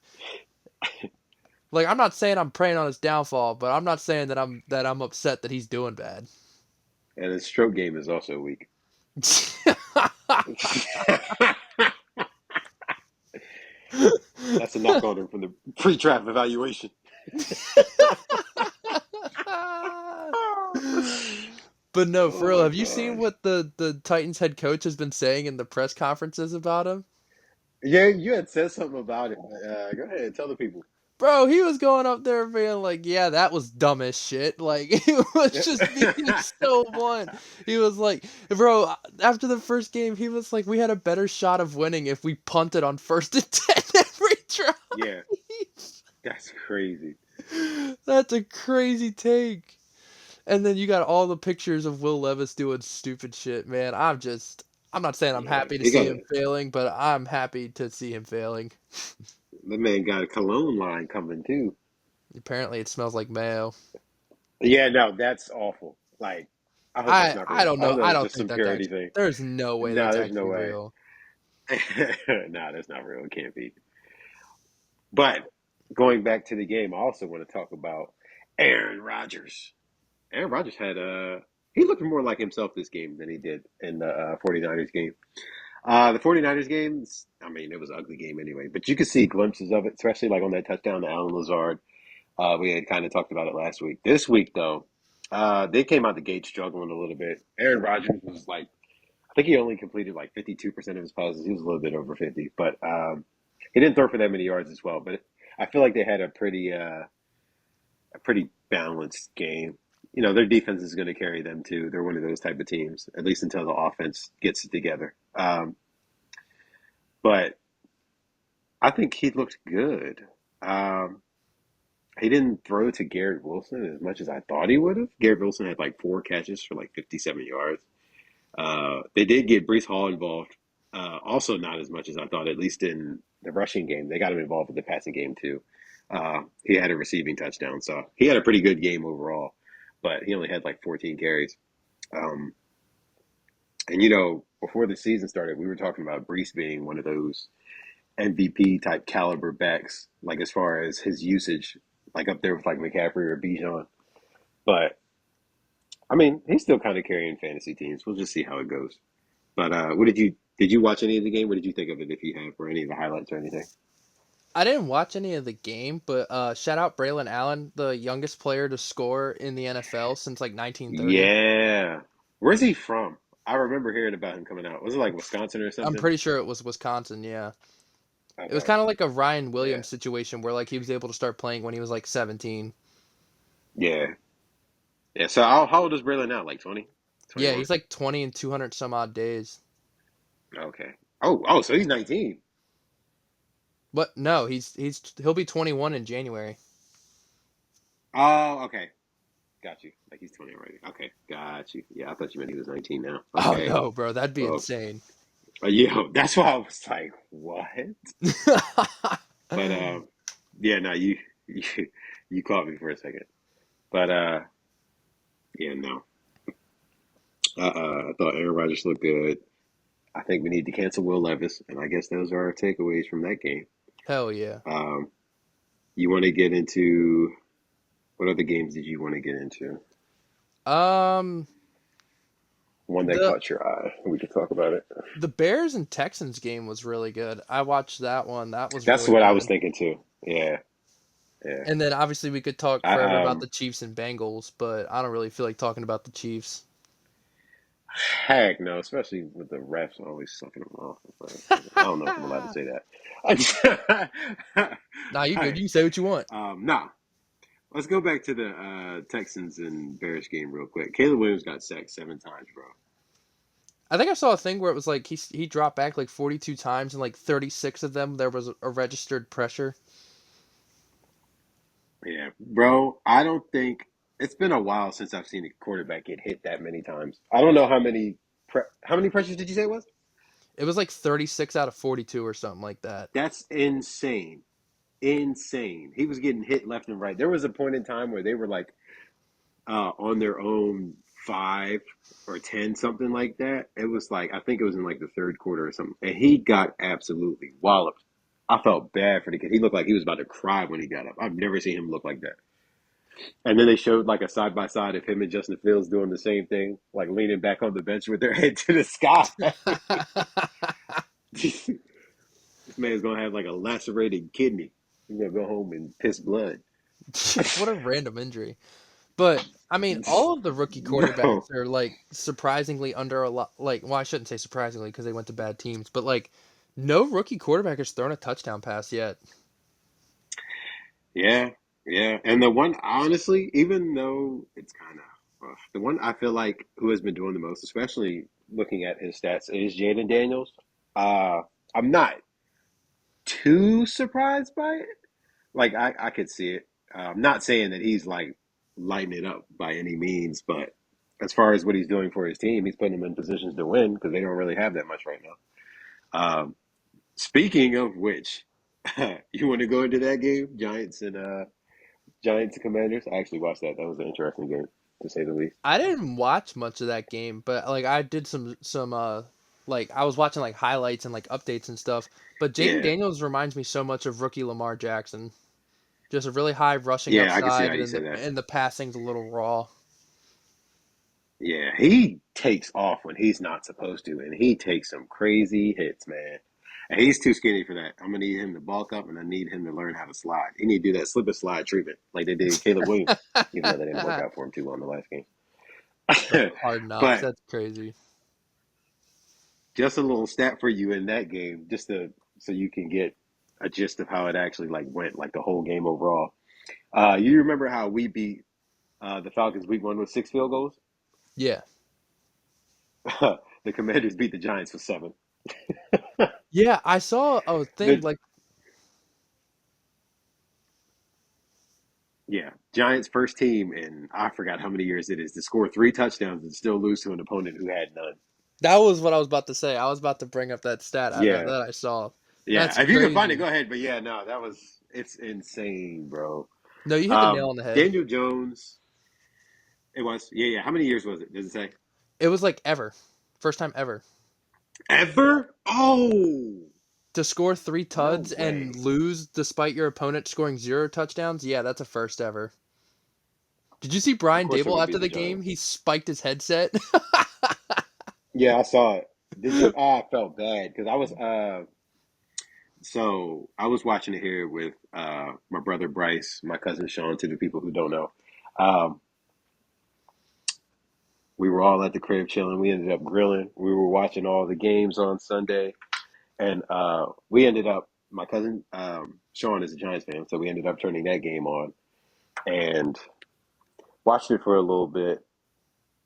Like, I'm not saying I'm praying on his downfall, but I'm not saying that I'm upset that he's doing bad. And his stroke game is also weak. That's a knock on him from the pre-draft evaluation. But no, for Oh real, my have you seen gosh. what the Titans head coach has been saying in the press conferences about him? Yeah, you had said something about it. Go ahead and tell the people. Bro, he was going up there being like, yeah, that was dumb as shit. Like, he was just being so blunt. He was like, bro, after the first game, he was like, we had a better shot of winning if we punted on first and 10 every drive. Yeah, that's crazy. That's a crazy take. And then you got all the pictures of Will Levis doing stupid shit, man. I'm not saying I'm Yeah, happy to he see got him failing, but I'm happy to see him failing. the man got a cologne line coming too. Apparently, it smells like mayo. Yeah, no, that's awful. Like, I hope that's not I real. don't I know. hope I that's don't just think some that's purity actually. thing. There's no way No, that's there's no actually way. real. No, that's not real. It can't be. But going back to the game, I also want to talk about Aaron Rodgers. Aaron Rodgers had he looked more like himself this game than he did in the 49ers game. The 49ers games, I mean, it was an ugly game anyway, but you could see glimpses of it, especially like on that touchdown to Alan Lazard. We had kind of talked about it last week. This week, though, they came out the gate struggling a little bit. Aaron Rodgers was like, I think he only completed like 52% of his passes. He was a little bit over 50, but he didn't throw for that many yards as well. But I feel like they had a pretty balanced game. You know, their defense is going to carry them too. They're one of those type of teams, at least until the offense gets it together. But I think he looked good. Um, he didn't throw to Garrett Wilson as much as I thought he would have. Garrett Wilson had like 4 catches for like 57 yards. They did get Brees Hall involved, also not as much as I thought, at least in the rushing game. They got him involved with the passing game too. He had a receiving touchdown, so he had a pretty good game overall, but he only had like 14 carries. Um, and you know, before the season started, we were talking about Brees being one of those MVP type caliber backs, like as far as his usage, like up there with like McCaffrey or Bijan. But I mean, he's still kind of carrying fantasy teams. We'll just see how it goes. But what did you watch any of the game? What did you think of it if you have or any of the highlights or anything? I didn't watch any of the game, but shout out Braylon Allen, the youngest player to score in the NFL since like 1930. Yeah. Where's he from? I remember hearing about him coming out. Was it like Wisconsin or I'm something? pretty sure it was Wisconsin, yeah. It was Okay. kind of like a Ryan Yeah. Williams situation where like he was able to start playing when he was like 17. Yeah. Yeah. So how old is Braylon now? Like 20? Yeah, 21? he's like 20 and 200 some odd days. Okay. Oh, so he's 19. But no, he'll be 21 in January. Oh, okay. Got you. Like he's 20 already. Okay. Got you. Yeah, I thought you meant he was 19 now. Oh Okay. no, bro, that'd be Well, insane. yeah, that's why I was like, what? But yeah, no, you you caught me for a second. But yeah, no. I thought Aaron Rodgers looked good. I think we need to cancel Will Levis, and I guess those are our takeaways from that game. Hell yeah. Um, you want to get into what other games did you want to get into? Um, one that The caught your eye. We could talk about it. the Bears and Texans game was really good. I watched that one. That was That's really what I was good. thinking too. Yeah, yeah. And then obviously we could talk forever I about the Chiefs and Bengals, but I don't really feel like talking about the Chiefs. heck no, especially with the refs always sucking them off. I don't know if I'm allowed to say that. Nah, you All good. right. You can say what you want. Nah. Let's go back to the Texans and Bears game real quick. Caleb Williams got sacked 7 times, bro. I think I saw a thing where it was like he dropped back like 42 times and like 36 of them there was a registered pressure. Yeah, bro. I don't think it's been a while since I've seen a quarterback get hit that many times. I don't know how many pressures did you say it was? It was like 36 out of 42 or something like that. That's insane. Insane. He was getting hit left and right. There was a point in time where they were like on their own 5 or 10, something like that. It was like I think it was in like the third quarter or something, and he got absolutely walloped. I felt bad for the kid. He looked like he was about to cry when he got up. I've never seen him look like that. And then they showed like a side by side of him and Justin Fields doing the same thing, like leaning back on the bench with their head to the sky. This man's gonna have like a lacerated kidney. He's gonna go home and piss blood. What a random injury. But I mean, all of the rookie Bro, quarterbacks are like surprisingly under a lot. Like, well, I shouldn't say surprisingly because they went to bad teams, but like, no rookie quarterback has thrown a touchdown pass yet. yeah, yeah. And the one, honestly, even though it's kind of rough, the one I feel like who has been doing the most, especially looking at his stats, is Jaden Daniels. Uh, I'm not too surprised by it. Like I could see it. Not saying that he's like lighting it up by any means, but as far as what he's doing for his team, he's putting them in positions to win because they don't really have that much right now. Speaking of which, you want to go into that game, Giants and Commanders? I actually watched that. That was an interesting game to say the least. I didn't watch much of that game, but like I did some like I was watching like highlights and like updates and stuff. But Jaden Yeah, Daniels reminds me so much of rookie Lamar Jackson. Just a really high rushing yeah, I can see upside, how you and say that. the passing's a little raw. Yeah, he takes off when he's not supposed to, and he takes some crazy hits, man. And he's too skinny for that. I'm gonna need him to bulk up, and I need him to learn how to slide. He need to do that slip and slide treatment like they did Caleb Williams, even though that didn't work out for him too well in the last game. Bro, hard knocks. But That's crazy. just a little stat for you in that game, just to so you can get a gist of how it actually like went, like the whole game overall. You remember how we beat the Falcons week 1 with 6 field goals? Yeah. The Commanders beat the Giants with 7. Yeah, I saw a thing The like Yeah, Giants first team in I forgot how many years it is to score 3 touchdowns and still lose to an opponent who had none. that was what I was about to say. I was about to bring up that stat Yeah, that I saw. That's yeah. If you can find it, crazy. go ahead. But yeah, no, it's insane, bro. No, you hit the nail on the head. Daniel Jones. It was yeah. How many years was it? Does it say It was like ever. First time ever. ever? Oh, To score three no tuds and way. lose despite your opponent scoring zero touchdowns, yeah, that's a first ever. Did you see Of Brian course it Dable would be after the the game? Giants. He spiked his headset. Yeah, I saw it. Did you? I felt bad because I was watching it here with my brother Bryce, my cousin Sean. To the people who don't know, um, we were all at the crib chilling. We ended up grilling. We were watching all the games on Sunday, and we ended up. My cousin Sean is a Giants fan, so we ended up turning that game on and watched it for a little bit.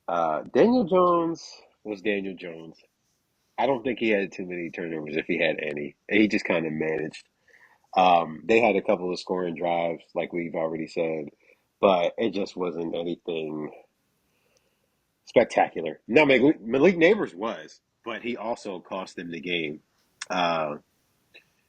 Daniel Jones was Daniel Jones. I don't think he had too many turnovers, if he had any. He just kind of managed. They had a couple of scoring drives, like we've already said, but it just wasn't anything spectacular. No, Malik Neighbors was, but he also cost them the game. Uh,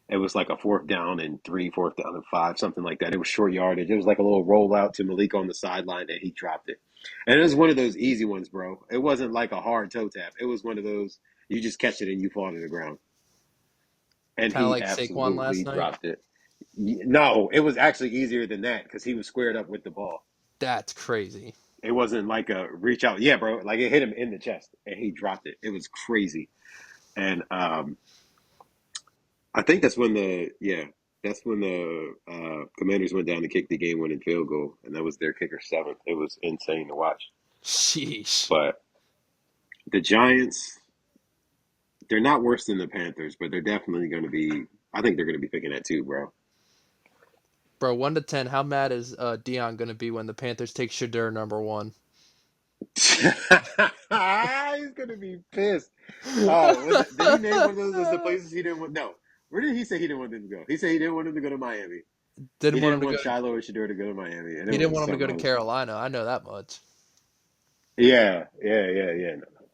it was like a 4th down and 3, 4th down and 5, something like that. It was short yardage. It was like a little rollout to Malik on the sideline, and he dropped it. And it was one of those easy ones, bro. It wasn't like a hard toe tap. It was one of those you just catch it and you fall to the ground. And Kind of he like Saquon absolutely last night. dropped it. No, it was actually easier than that because he was squared up with the ball. That's crazy. It wasn't like a reach out. Yeah, bro. Like it hit him in the chest and he dropped it. It was crazy. And I think that's when the Commanders went down to kick the game-winning field goal, and that was their kicker seventh. It was insane to watch. Sheesh. But the Giants, they're not worse than the Panthers, but they're definitely going to be. I think they're going to be picking that too, bro. Bro, 1 to 10, how mad is Dion gonna be when the Panthers take Shadur number 1? He's going to be pissed. Oh, did he name one of those as the places he didn't want? No. Where did he say he didn't want them to go? He said he didn't want them to go to Miami. He Didn't want didn't him to want go. Shiloh or Shador to go to Miami, and He it didn't was want him to go something to else. Carolina. I know that much. Yeah.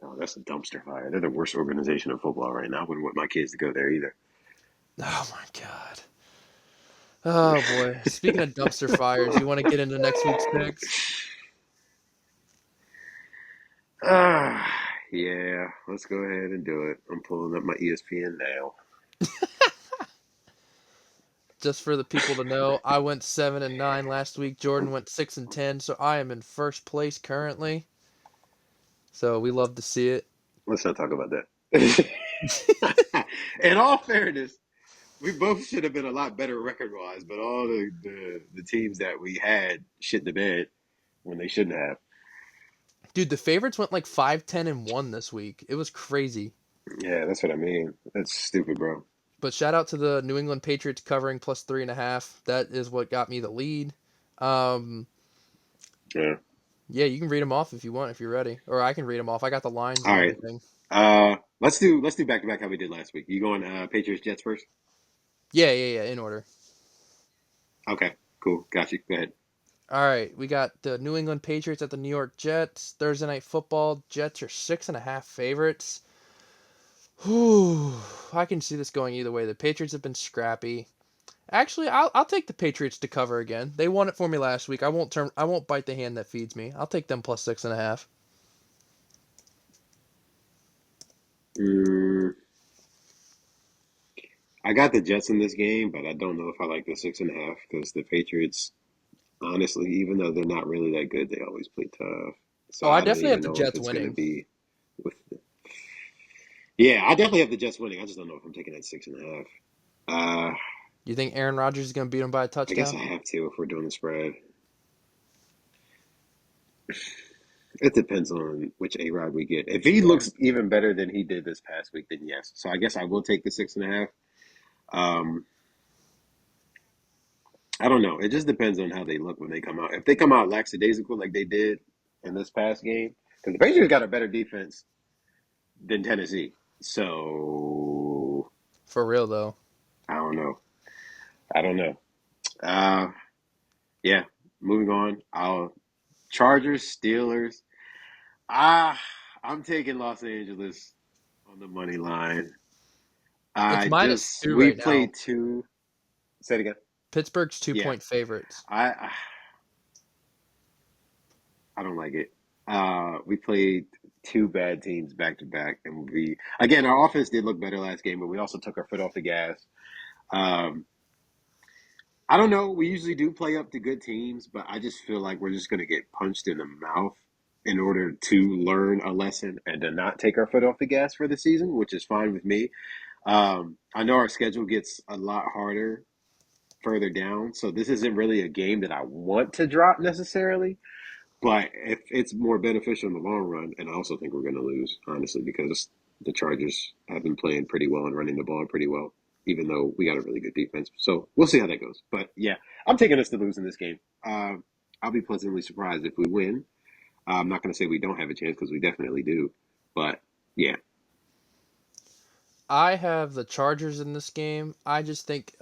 No, that's a dumpster fire. They're the worst organization in football right now. I wouldn't want my kids to go there either. Oh my god. Oh boy. Speaking of dumpster fires, you want to get into next week's picks? Ah, yeah. Let's go ahead and do it. I'm pulling up my ESPN now. Just for the people to know, I went 7-9 last week. Jordan went 6-10, so I am in first place currently. So we love to see it. Let's not talk about that. In all fairness, we both should have been a lot better record wise, but all the teams that we had shit the bed when they shouldn't have. Dude, the favorites went like 5-10-1 this week. It was crazy. Yeah, that's what I mean. That's stupid, bro. But shout out to the New England Patriots covering plus 3.5. That is what got me the lead. Um, Yeah. yeah, you can read them off if you want, if you're ready, or I can read them off. I got the lines All and right. everything. Let's do back to back how we did last week. You going Patriots Jets first? Yeah, in order. Okay, cool. Got you. Go ahead. All right, we got the New England Patriots at the New York Jets. Thursday Night Football. Jets are 6.5 favorites. Whew, I can see this going either way. The Patriots have been scrappy. Actually, I'll take the Patriots to cover again. They won it for me last week. I won't bite the hand that feeds me. I'll take them plus 6.5. Mm, I got the Jets in this game, but I don't know if I like the 6.5 because the Patriots, honestly, even though they're not really that good, they always play tough. So Oh, I I don't definitely have even the know if Jets it's going to winning. be with. Yeah, I definitely have the Jets winning. I just don't know if I'm taking that 6.5. You think Aaron Rodgers is going to beat them by a I guess touchdown? I have to if we're doing the spread. It depends on which A Rod we get. If he looks even better than he did this past week, then yes. So I guess I will take the 6.5. Um, I don't know. It just depends on how they look when they come out. If they come out lackadaisical like they did in this past game, because the Patriots got a better defense than Tennessee. So For real though. I don't know. I don't know. Uh, yeah. Moving on. I'll Chargers, Steelers. Ah, I'm taking Los Angeles on the money line. It's -2 We right now. played two. Say it again. Pittsburgh's two Yeah, point favorites. I I don't like it. We played two bad teams back to back, and we again our offense did look better last game, but we also took our foot off the gas. Um, I don't know. We usually do play up to good teams, but I just feel like we're just going to get punched in the mouth in order to learn a lesson and to not take our foot off the gas for the season, which is fine with me. I know our schedule gets a lot harder further down, so this isn't really a game that I want to drop necessarily. But if it's more beneficial in the long run, and I also think we're going to lose, honestly, because the Chargers have been playing pretty well and running the ball pretty well, even though we got a really good defense. So we'll see how that goes. But yeah, I'm taking us to lose in this game. I'll be pleasantly surprised if we win. I'm not going to say we don't have a chance because we definitely do. But yeah, I have the Chargers in this game. I just think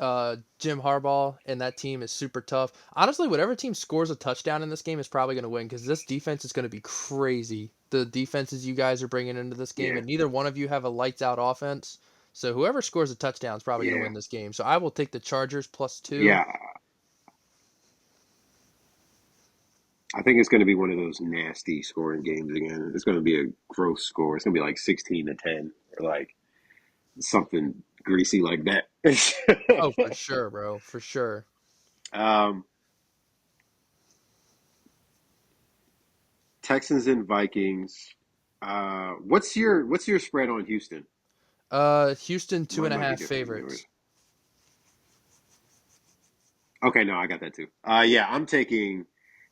Jim Harbaugh and that team is super tough. Honestly, whatever team scores a touchdown in this game is probably going to win because this defense is going to be crazy. The defenses you guys are bringing into this game, yeah, and neither one of you have a lights out offense. So whoever scores a touchdown is probably going to yeah, win this game. So I will take the Chargers +2. yeah. I think it's going to be one of those nasty scoring games again. It's going to be a gross score. It's going to be like 16-10 or like something greasy like that. Oh, for sure, bro, for sure. um, Texans and Vikings. What's your spread on Houston? Houston two Mine and a might be half different than yours. favorites. Okay, no, I got that too. Yeah, I'm taking.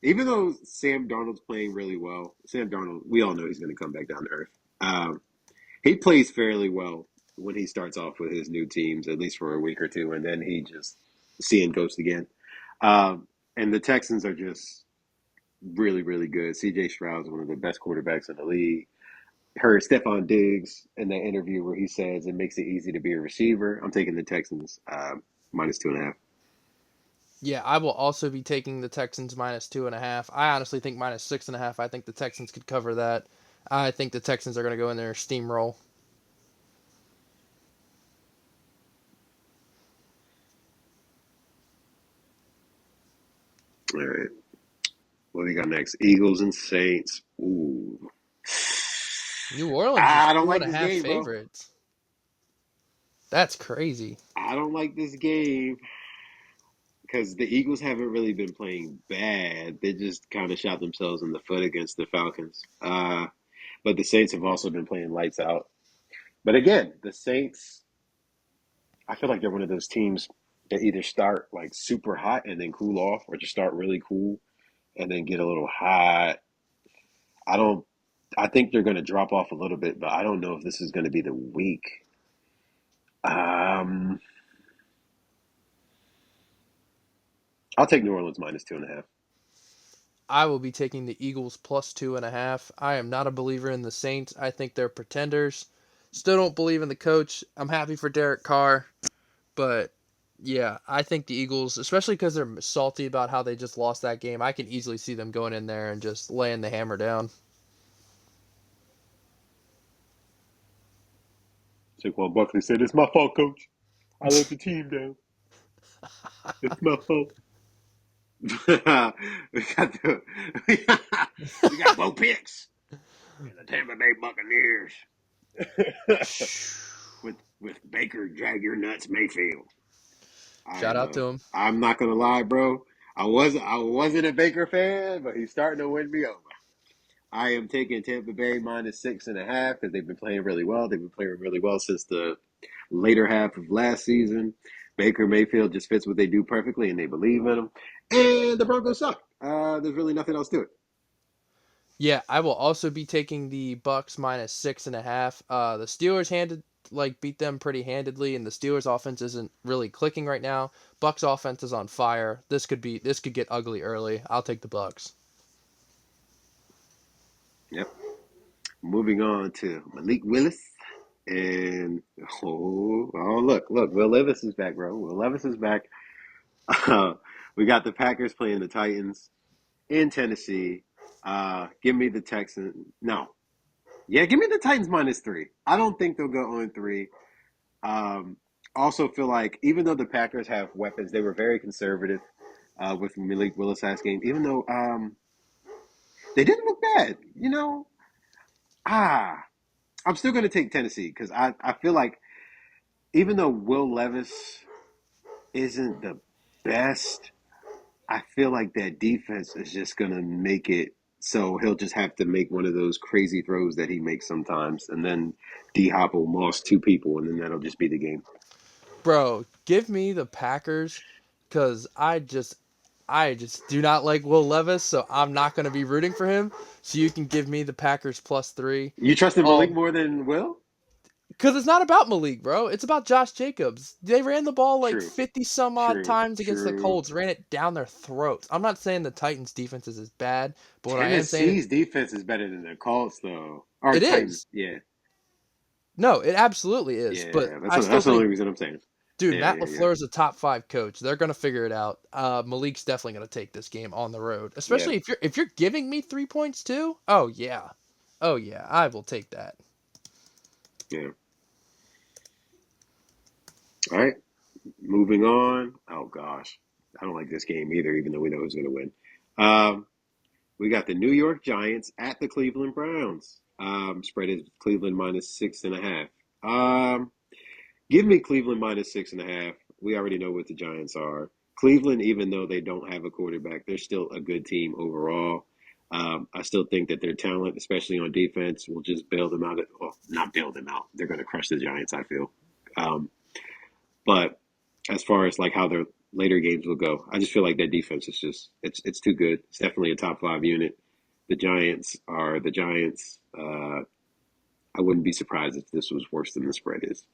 Even though Sam Darnold's playing really well, Sam Darnold, we all know he's going to come back down to earth. He plays fairly well when he starts off with his new teams, at least for a week or two, and then he just seeing ghost again. And the Texans are just really, really good. C.J. Stroud's one of the best quarterbacks in the league. Heard Stephon Diggs in that interview where he says it makes it easy to be a receiver. I'm taking the Texans minus 2.5. Yeah, I will also be taking the Texans minus 2.5. I honestly think minus 6.5. I think the Texans could cover that. I think the Texans are going to go in there steamroll. All right. What do we got next? Eagles and Saints. Ooh. New Orleans is I don't two and like a this half game, bro. favorites. That's crazy. I don't like this game because the Eagles haven't really been playing bad. They just kind of shot themselves in the foot against the Falcons. But the Saints have also been playing lights out. But again, the Saints, I feel like they're one of those teams that either start like super hot and then cool off, or just start really cool and then get a little hot. I don't. I think they're going to drop off a little bit, but I don't know if this is going to be the week. Um, I'll take New Orleans minus 2.5. I will be taking the Eagles plus 2.5. I am not a believer in the Saints. I think they're pretenders. Still don't believe in the coach. I'm happy for Derek Carr, but yeah, I think the Eagles, especially because they're salty about how they just lost that game, I can easily see them going in there and just laying the hammer down. Saquon Buckley said, "It's my fault, coach. I let the team down. It's my fault." we got the we got Bo Picks and the Tampa Bay Buccaneers with Baker drag your nuts Mayfield. Shout out to him. I'm not gonna lie, bro. I wasn't a Baker fan, but he's starting to win me over. I am taking Tampa Bay minus 6.5 because they've been playing really well. They've been playing really well since the later half of last season. Baker Mayfield just fits what they do perfectly, and they believe in him. And the Broncos suck. There's really nothing else to it. Yeah, I will also be taking the Bucks minus 6.5. The Steelers beat them pretty handedly, and the Steelers offense isn't really clicking right now. Bucks offense is on fire. This could get ugly early. I'll take the Bucks. Yep. Moving on to Malik Willis. And look, Will Levis is back, bro. Will Levis is back. We got the Packers playing the Titans in Tennessee. Give me the Texans. No, yeah, give me the Titans minus 3. I don't think they'll go on 3. Um, also feel like even though the Packers have weapons, they were very conservative with Malik Willis last game. Even though they didn't look bad, Ah, I'm still going to take Tennessee because I feel like even though Will Levis isn't the best, I feel like that defense is just going to make it so he'll just have to make one of those crazy throws that he makes sometimes, and then D Hop will moss 2 people, and then that'll just be the game. Bro, give me the Packers cuz I just do not like Will Levis, so I'm not going to be rooting for him. So you can give me the Packers plus 3. You trusted Malik Um more than Will? Because it's not about Malik, bro. It's about Josh Jacobs. They ran the ball like True, 50 some odd true, times against the true. Colts, ran it down their throats. I'm not saying the Titans' defense is as bad, but what I am saying is Tennessee's defense is better than the Colts, though. Or it Titans, is. yeah, No, it absolutely is. But yeah. That's I still that's the only think, reason I'm saying. dude, Yeah, Matt yeah, yeah, LaFleur is a top 5 coach. They're going to figure it out. Malik's definitely going to take this game on the road, yeah, especially if you're giving me 3 points too. Oh, yeah. Oh, yeah. I will take that. yeah. All right, moving on. Oh gosh, I don't like this game either, even though we know who's going to win. Um, we got the New York Giants at the Cleveland Browns. Spread is Cleveland minus 6.5. Give me Cleveland minus 6.5. We already know what the Giants are. Cleveland, even though they don't have a quarterback, they're still a good team overall. I still think that their talent, especially on defense, will just bail them out. Well, not bail them out. They're going to crush the Giants, I feel. Um, but as far as like how their later games will go, I just feel like their defense is just it's too good. It's definitely a top five unit. The Giants are the Giants. I wouldn't be surprised if this was worse than the spread is.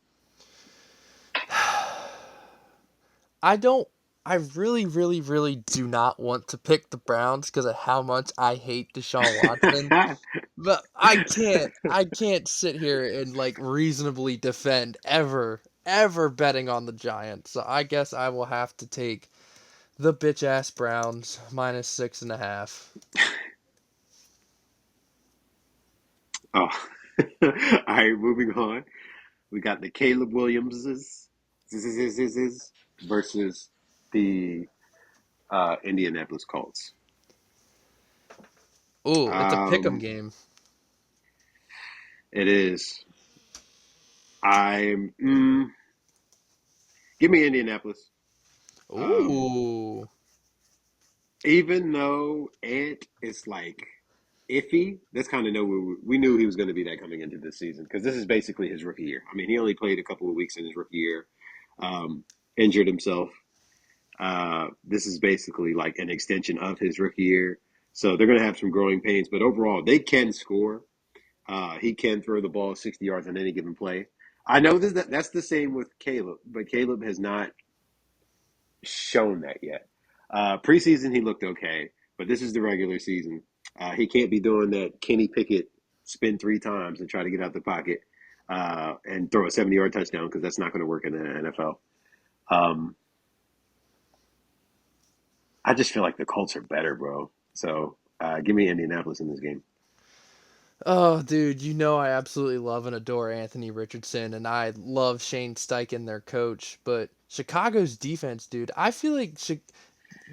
I don't. I really, really, really do not want to pick the Browns because of how much I hate Deshaun Watson. But I can't sit here and like reasonably defend ever betting on the Giants. So I guess I will have to take the bitch ass Browns minus 6.5. Oh, all right. Moving on, we got the Caleb Williamses versus the Indianapolis Colts. Ooh, it's a pick'em Um, game. it is. I'm. Give me Indianapolis. Um, Ooh. even though Ant is like iffy, that's kind of know we knew he was going to be that coming into this season because this is basically his rookie year. I mean, he only played a couple of weeks in his rookie year, um, injured himself. This is basically like an extension of his rookie year. So they're going to have some growing pains, but overall, they can score. He can throw the ball 60 yards on any given play. I know that's the same with Caleb, but Caleb has not shown that yet. Preseason, he looked okay, but this is the regular season. He can't be doing that Kenny Pickett spin three times and try to get out the pocket and throw a 70-yard touchdown because that's not going to work in the NFL. Um, I just feel like the Colts are better, bro. So give me Indianapolis in this game. Oh, dude, you know I absolutely love and adore Anthony Richardson, and I love Shane Steichen, their coach. But Chicago's defense, dude, I feel like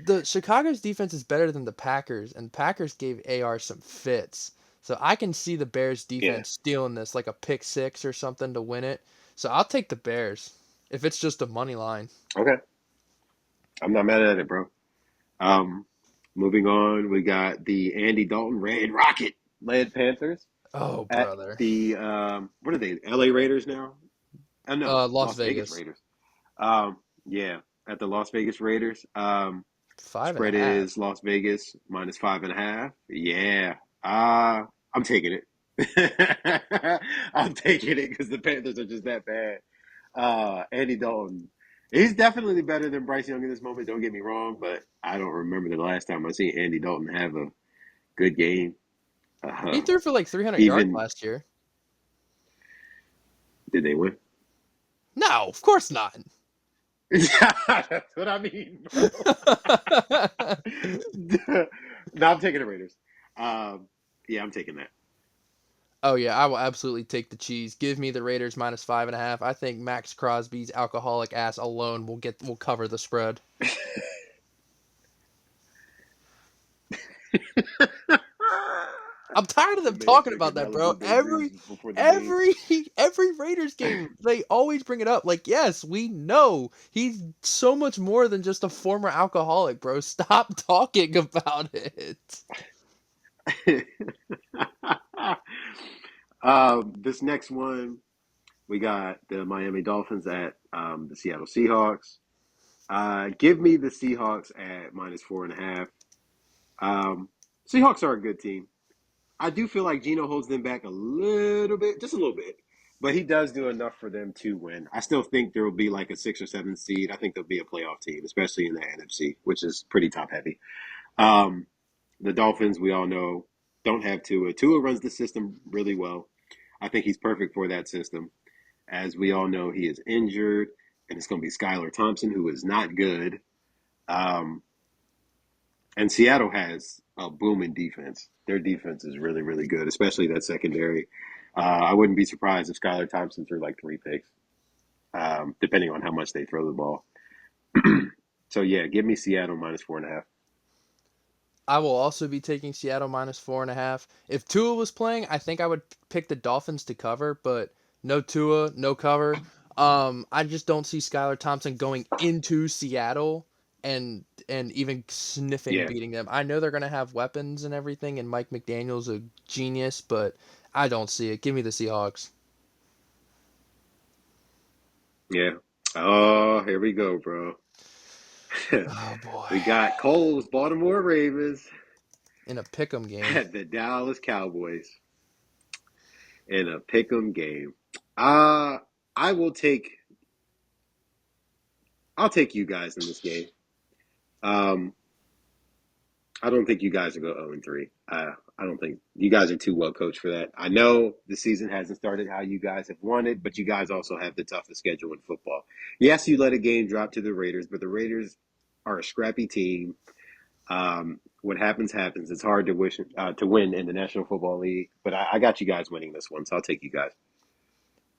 the Chicago's defense is better than the Packers, and Packers gave AR some fits. So I can see the Bears Yeah. defense stealing this like a pick six or something to win it. So I'll take the Bears if it's just a money line. Okay. I'm not mad at it, bro. Um, moving on, we got the Andy Dalton Red Rocket led Panthers Oh, at brother. the what are they? LA Raiders now? Oh no, Las Las Vegas Vegas. Raiders. Yeah, at the Las Vegas Raiders. Five and a Spread half. is Las Vegas minus 5.5. Yeah. I'm taking it. I'm taking it because the Panthers are just that bad. Andy Dalton. He's definitely better than Bryce Young in this moment, don't get me wrong, but I don't remember the last time I seen Andy Dalton have a good game. He Uh, threw for like 300 yards even last year. did they win? No, of course not. That's what I mean, bro. No, I'm taking the Raiders. Um, yeah, I'm taking that. Oh yeah, I will absolutely take the cheese. Give me the Raiders minus 5.5. I think Max Crosby's alcoholic ass alone will cover the spread. I'm tired of The them man's talking about drinking that, bro. Malibu Bay Breezes before the game. Every every Raiders game, they always bring it up. Like, yes, we know he's so much more than just a former alcoholic, bro. Stop talking about it. This next one, we got the Miami Dolphins at the Seattle Seahawks. Give me the Seahawks at minus 4.5. Um, Seahawks are a good team. I do feel like Gino holds them back a little bit, just a little bit, but he does do enough for them to win. I still think there will be like a 6 or 7 seed. I think they'll be a playoff team, especially in the NFC, which is pretty top heavy. Um, the Dolphins, we all know, don't have Tua. Tua runs the system really well. I think he's perfect for that system. As we all know, he is injured, and it's going to be Skylar Thompson, who is not good. Um, and Seattle has a booming defense. Their defense is really, really good, especially that secondary. I wouldn't be surprised if Skylar Thompson threw like 3 picks, depending on how much they throw the ball. So yeah, give me Seattle minus 4.5. I will also be taking Seattle minus 4.5. If Tua was playing, I think I would pick the Dolphins to cover, but no Tua, no cover. I just don't see Skylar Thompson going into Seattle and even sniffing Yeah, beating them. I know they're gonna have weapons and everything, and Mike McDaniel's a genius, but I don't see it. Give me the Seahawks. yeah. Oh, here we go, bro. Oh boy, We got Cole's Baltimore Ravens in a pick'em game. at the Dallas Cowboys in a pick'em game. Uh, I will take. I'll take you guys in this game. Um, I don't think you guys will go 0-3. I don't think you guys are too well coached for that. I know the season hasn't started how you guys have wanted, but you guys also have the toughest schedule in football. Yes, you let a game drop to the Raiders, but the Raiders are a scrappy team. What happens happens. It's hard to wish to win in the National Football League, but I got you guys winning this one, so I'll take you guys.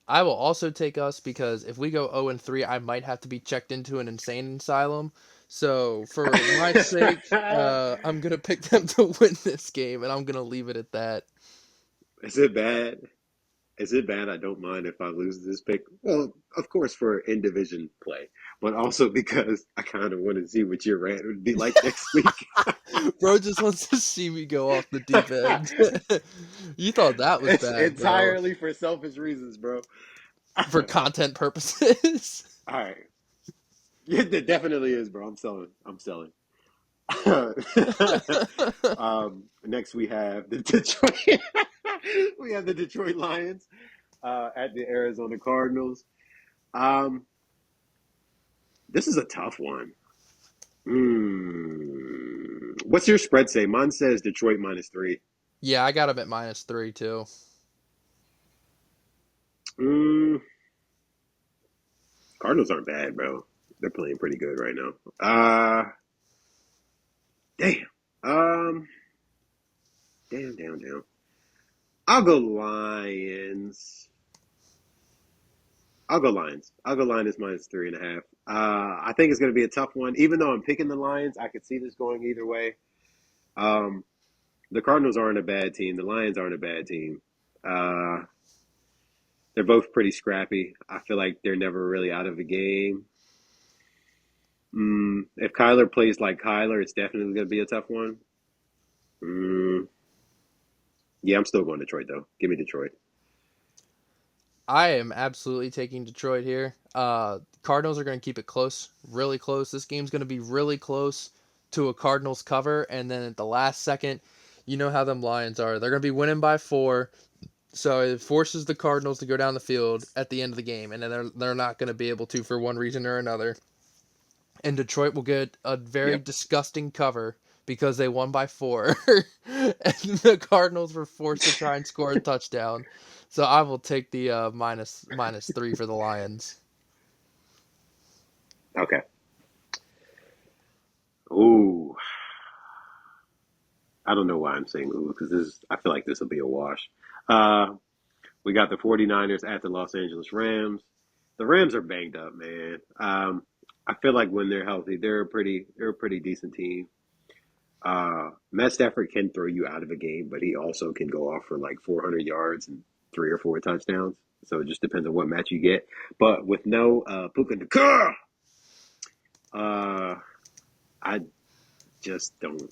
I will also take us because if we go 0-3, I might have to be checked into an insane asylum. So for my sake, I'm gonna pick them to win this game, and I'm gonna leave it at that. Is it bad? Is it bad? I don't mind if I lose this pick. Well, of course, for in division play, but also because I kind of want to see what your rant would be like next week. Bro just wants to see me go off the deep end. You thought that was It's bad, bro. entirely for selfish reasons, bro. For content purposes. All right. Yeah, it definitely is, bro. I'm selling. I'm selling. Next we have the Detroit. We have the Detroit Lions at the Arizona Cardinals. Um, this is a tough one. What's your spread say? Mine says Detroit -3. Yeah, I got him at -3 too. Mm, Cardinals aren't bad, bro. They're playing pretty good right now. Damn. Um, damn. I'll go Lions. I'll go Lions. I'll go Lions -3.5. I think it's going to be a tough one. Even though I'm picking the Lions, I could see this going either way. Um, the Cardinals aren't a bad team. The Lions aren't a bad team. Uh, they're both pretty scrappy. I feel like they're never really out of a game. If Kyler plays like Kyler, it's definitely going to be a tough one. Mm, yeah, I'm still going Detroit though. Give me Detroit. I am absolutely taking Detroit here. Cardinals are going to keep it close, really close. This game's going to be really close to a Cardinals cover, and then at the last second, you know how them Lions are. They're going to be winning by 4, so it forces the Cardinals to go down the field at the end of the game, and then they're not going to be able to for one reason or another. And Detroit will get a very Yep. disgusting cover because they won by 4, and the Cardinals were forced to try and score a touchdown. So I will take the minus 3 for the Lions. Okay. Ooh, I don't know why I'm saying ooh because this. I feel like this will be a wash. Uh, we got the 49ers at the Los Angeles Rams. The Rams are banged up, man. I feel like when they're healthy, they're a pretty decent team. Matt Stafford can throw you out of a game, but he also can go off for like 400 yards and 3 or 4 touchdowns. So it just depends on what match you get. But with no Puka Nacua, uh, I just don't.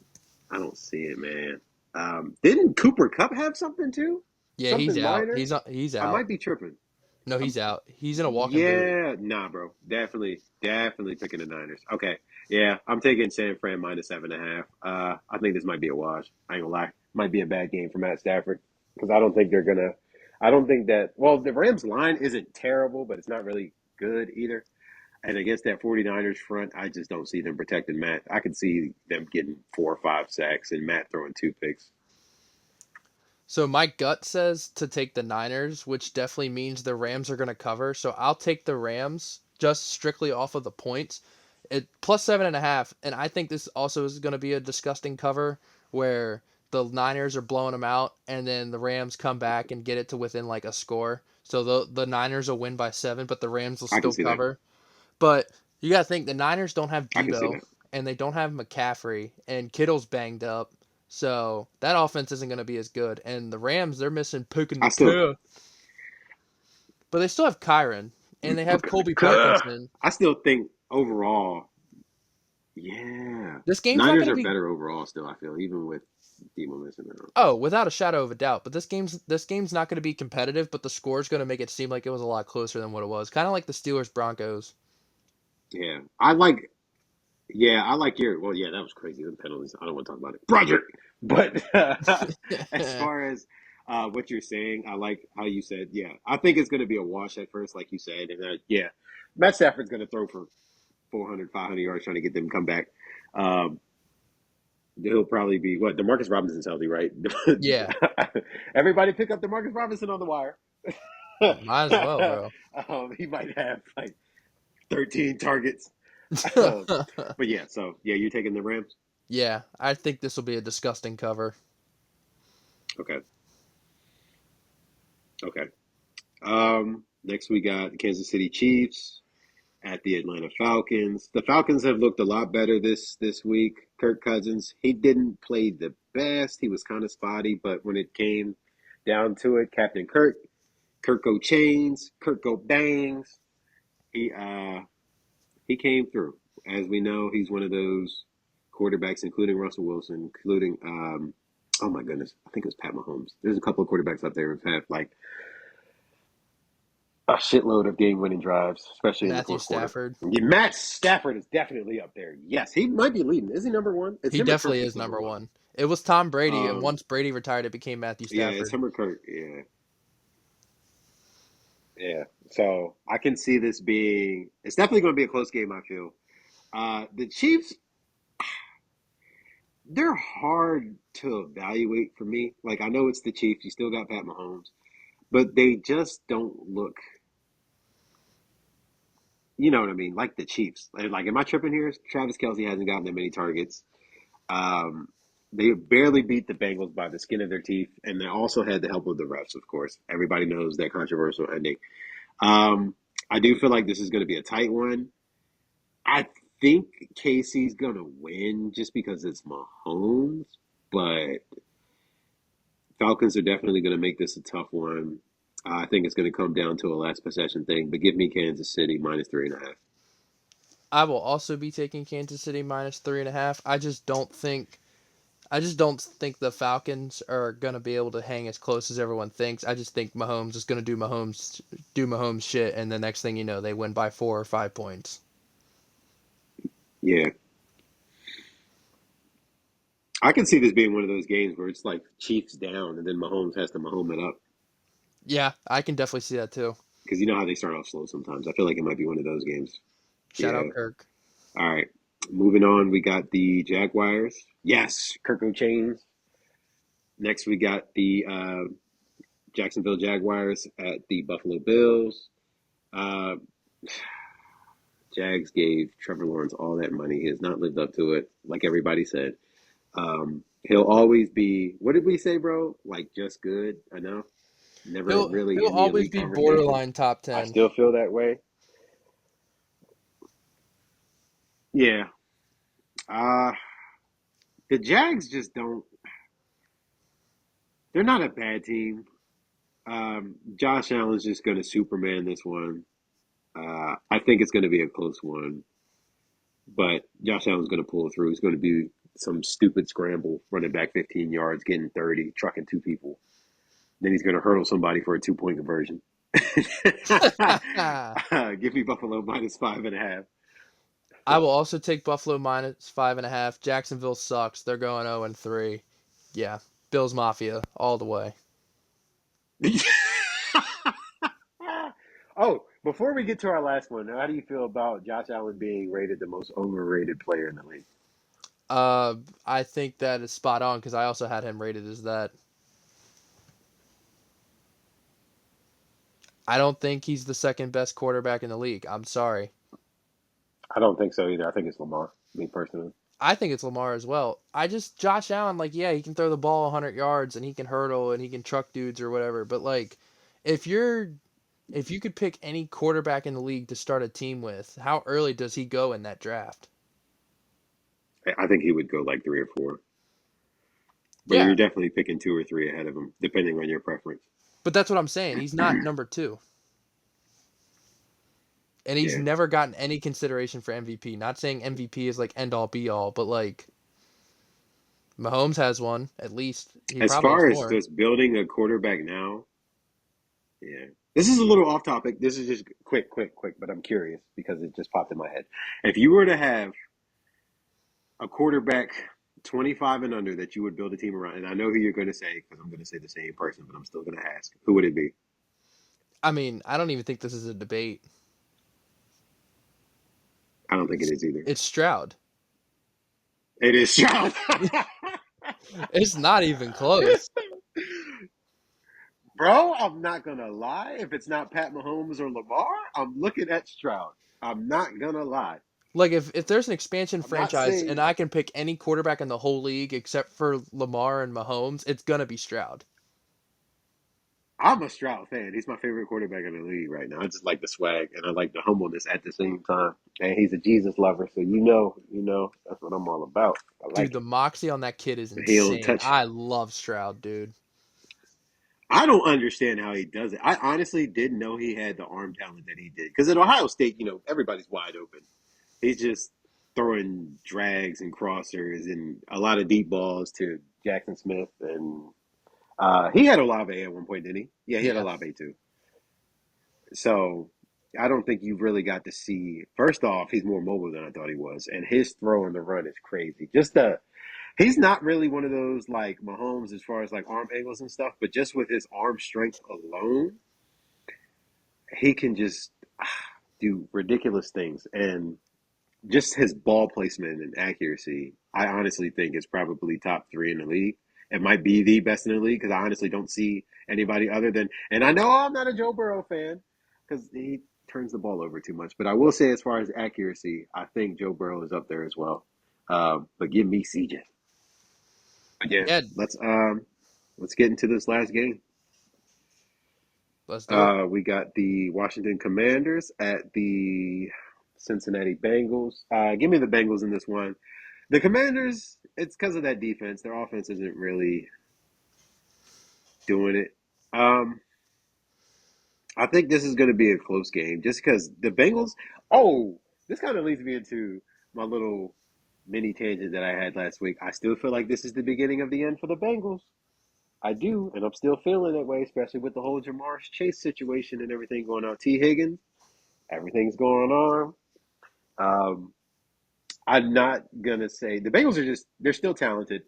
I don't see it, man. Didn't Cooper Cup have something too? Yeah, he's Something out. minor? He's I out. might be tripping. No, Um, he's out. He's in a walking boot. yeah, nah, bro. Definitely picking the Niners. Okay, yeah, I'm taking San Fran -7.5. I think this might be a wash. I ain't gonna lie, might be a bad game for Matt Stafford because I don't think they're gonna. I don't think that. Well, the Rams line isn't terrible, but it's not really good either. And against that 49ers front, I just don't see them protecting Matt. I could see them getting 4 or 5 sacks and Matt throwing 2 picks. So my gut says to take the Niners, which definitely means the Rams are going to cover. So I'll take the Rams just strictly off of the points. It +7.5, and I think this also is going to be a disgusting cover where the Niners are blowing them out, and then the Rams come back and get it to within like a score. So the Niners will win by 7, but the Rams will I can still see that. cover. But you got to think the Niners don't have I can see Debo that. and they don't have McCaffrey and Kittle's banged up. So that offense isn't going to be as good. And the Rams, they're missing Puka I still Nacua. But they still have Kyron and they have Puka Colby Nacua. Parkinson. I still think overall Yeah. This game's not Niners going to are be. better overall still, I feel, even with Debo missing out. Oh, without a shadow of a doubt. But this game's not going to be competitive. But the score's going to make it seem like it was a lot closer than what it was. Kind of like the Steelers Broncos. Yeah. I like your well, yeah, that was crazy. The penalties. I don't want to talk about it. Broderick. But as far as what you're saying, I like how you said, yeah. I think it's gonna be a wash at first, like you said. And yeah. Matt Stafford's gonna throw for 400, 500 yards trying to get them to come back. Um, he'll probably be what Demarcus Robinson's healthy, right? Yeah, Everybody pick up Demarcus Robinson on the wire. might as well, bro. He might have like 13 targets. Um, but yeah, so yeah, you're taking the Rams. Yeah, I think this will be a disgusting cover. Okay, okay. Next we got the Kansas City Chiefs at the Atlanta Falcons. The Falcons have looked a lot better this week. Kirk Cousins, he didn't play the best. He was kind of spotty, but when it came down to it, Captain Kirk, Kirk go chains, Kirk go bangs. He uh he came through. As we know, he's one of those quarterbacks, including Russell Wilson, including oh my goodness, I think it was Pat Mahomes. There's a couple of quarterbacks out there who've had like a shitload of game-winning drives, especially in the Matthew fourth quarter. Stafford. Yeah, Matt Stafford is definitely up there. Yes, he might be leading. Is he number one? It's He him or Kirk definitely that's is number number one. one. It was Tom Brady, and Um, once Brady retired, it became Matthew yeah, it's Stafford. him or Kirk. Yeah, yeah. So I can see this being. It's definitely going to be a close game. I feel. The Chiefs, they're hard to evaluate for me. Like I know it's the Chiefs. You still got Pat Mahomes, but they just don't look. You know what I mean? Like the Chiefs. Like, am I tripping here? Travis Kelsey hasn't gotten that many targets. Um, they barely beat the Bengals by the skin of their teeth, and they also had the help of the refs, of course. Everybody knows that controversial ending. Um, I do feel like this is going to be a tight one. I think Casey's going to win just because it's Mahomes, but Falcons are definitely going to make this a tough one. I think it's going to come down to a last possession thing, but give me Kansas City minus 3.5. I will also be taking Kansas City minus 3.5. I just don't think the Falcons are gonna be able to hang as close as everyone thinks. I just think Mahomes is gonna do Mahomes shit, and the next thing you know, they win by 4 or 5 points. Yeah, I can see this being one of those games where it's like Chiefs down and then Mahomes has to Mahomes it up Yeah, I can definitely see that too. because you know how they start off slow sometimes. I feel like it might be one of those games. Shout Yeah. out Kirk. All right. Moving on, we got the Jaguars. Yes, Kirko Chains. Next, we got the Jacksonville Jaguars at the Buffalo Bills. Uh, Jags gave Trevor Lawrence all that money. He has not lived up to it, like everybody said. He'll always be, what did we say, bro? Like just good enough. Never He'll really he'll in the always elite be conversation. borderline top I 10. still feel that way. Yeah. Uh, the Jags just don't, they're not a bad team. Josh Allen's just going to Superman this one. I think it's going to be a close one, but Josh Allen's going to pull through. It's going to be some stupid scramble, running back 15 yards, getting 30, trucking two people. Then he's going to hurdle somebody for a 2 point conversion. Give me Buffalo minus 5.5. I will also take Buffalo minus 5.5. Jacksonville sucks. They're going 0-3. Yeah, Bills Mafia all the way. Oh, before we get to our last one, how do you feel about Josh Allen being rated the most overrated player in the league? Uh, I think that is spot on because I also had him rated as that. I don't think he's the second best quarterback in the league. I'm sorry. I don't think so either. I think it's Lamar, me personally. I think it's Lamar as well. Josh Allen, like, yeah, he can throw the ball 100 yards and he can hurdle and he can truck dudes or whatever. But like, if you're if you could pick any quarterback in the league to start a team with, how early does he go in that draft? I think he would go like three or four, but Yeah, you're definitely picking two or three ahead of him, depending on your preference. but that's what I'm saying. He's not number two. and he's Yeah. never gotten any consideration for MVP. Not saying MVP is like end all be all, but like Mahomes has one at least. He As probably has far as more. just building a quarterback now, yeah. This is a little off topic. This is just quick, but I'm curious because it just popped in my head. If you were to have a quarterback 25 and under that you would build a team around, and I know who you're going to say because I'm going to say the same person, but I'm still going to ask, who would it be? I mean, I don't even think this is a debate. I don't think it It's is either. it's Stroud. It is Sean. It's not even close. Bro, I'm not going to lie. If it's not Pat Mahomes or Lamar, I'm looking at Stroud. I'm not going to lie. Like if there's an expansion I'm not franchise and saying I can pick any quarterback in the whole league except for Lamar and Mahomes, it's gonna be Stroud. I'm a Stroud fan. He's my favorite quarterback in the league right now. I just like the swag and I like the humbleness at the same time. And he's a Jesus lover, so that's what I'm all about. I Dude, like the it. moxie on that kid is He don't insane. touch. I love Stroud, dude. I don't understand how he does it. I honestly didn't know he had the arm talent that he did. Because at Ohio State, everybody's wide open. He's just throwing drags and crossers and a lot of deep balls to Jackson Smith. And he had Olave at one point, didn't he? Yeah, he had Yeah. Olave too. So I don't think you've really got to see. First off, he's more mobile than I thought he was, and his throw and the run is crazy. He's not really one of those like Mahomes as far as like arm angles and stuff, but just with his arm strength alone, he can just do ridiculous things. And just his ball placement and accuracy, I honestly think is probably top three in the league. It might be the best in the league because I honestly don't see anybody other than. And I know I'm not a Joe Burrow fan because he turns the ball over too much. But I will say, as far as accuracy, I think Joe Burrow is up there as well. But give me CJ. Again, Yeah, let's get into this last game. let's do it. We got the Washington Commanders at the Cincinnati Bengals. Give me the Bengals in this one. The Commanders, it's because of that defense. Their offense isn't really doing it. Um, I think this is going to be a close game just because the Bengals. Oh, this kind of leads me into my little mini tangent that I had last week. I still feel like this is the beginning of the end for the Bengals. I do, and I'm still feeling that way, especially with the whole Jamar Chase situation and everything going on. T. Higgins, everything's going on. Um, I'm not gonna say the Bengals they're still talented.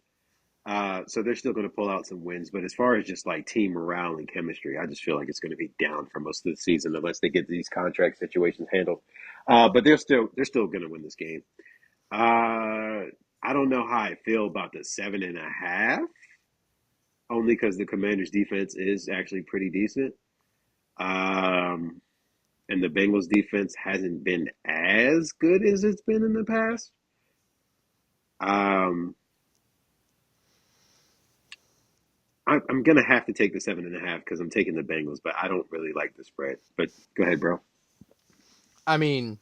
So they're still going to pull out some wins. But as far as just like team morale and chemistry, I just feel like it's going to be down for most of the season unless they get these contract situations handled. But they're still going to win this game. I don't know how I feel about the 7.5, only because the Commanders' defense is actually pretty decent. Um, and the Bengals' defense hasn't been as good as it's been in the past. Um, I'm gonna have to take the 7.5 because I'm taking the Bengals, but I don't really like the spread. But go ahead, bro. I mean,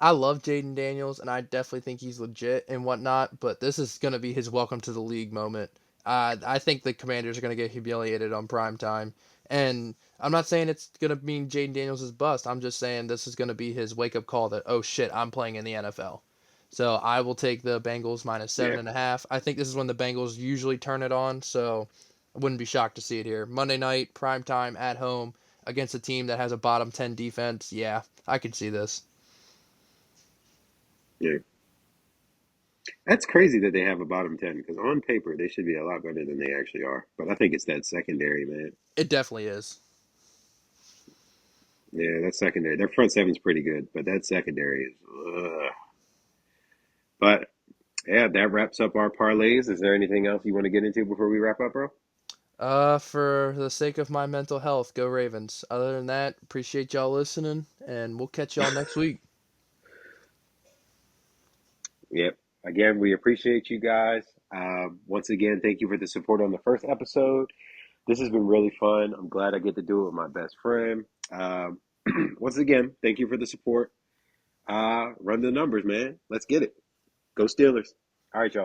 I love Jaden Daniels, and I definitely think he's legit and whatnot. But this is gonna be his welcome to the league moment. I think the Commanders are gonna get humiliated on prime time, and I'm not saying it's gonna mean Jaden Daniels is bust. I'm just saying this is gonna be his wake up call that, oh shit, I'm playing in the NFL. So I will take the Bengals minus seven Yeah, and a half. I think this is when the Bengals usually turn it on, so I wouldn't be shocked to see it here. Monday night, prime time, at home, against a team that has a bottom 10 defense. Yeah, I could see this. yeah. That's crazy that they have a bottom 10 because on paper they should be a lot better than they actually are. But I think it's that secondary, man. It definitely is. Yeah, that secondary. Their front seven's pretty good, but that secondary is. But yeah, that wraps up our parlays. Is there anything else you want to get into before we wrap up, bro? For the sake of my mental health, go Ravens. Other than that, appreciate y'all listening, and we'll catch y'all next week. Yep. Again, we appreciate you guys. Once again, thank you for the support on the first episode. This has been really fun. I'm glad I get to do it with my best friend. Once again, thank you for the support. Run the numbers, man. Let's get it. Go Steelers. All right, y'all.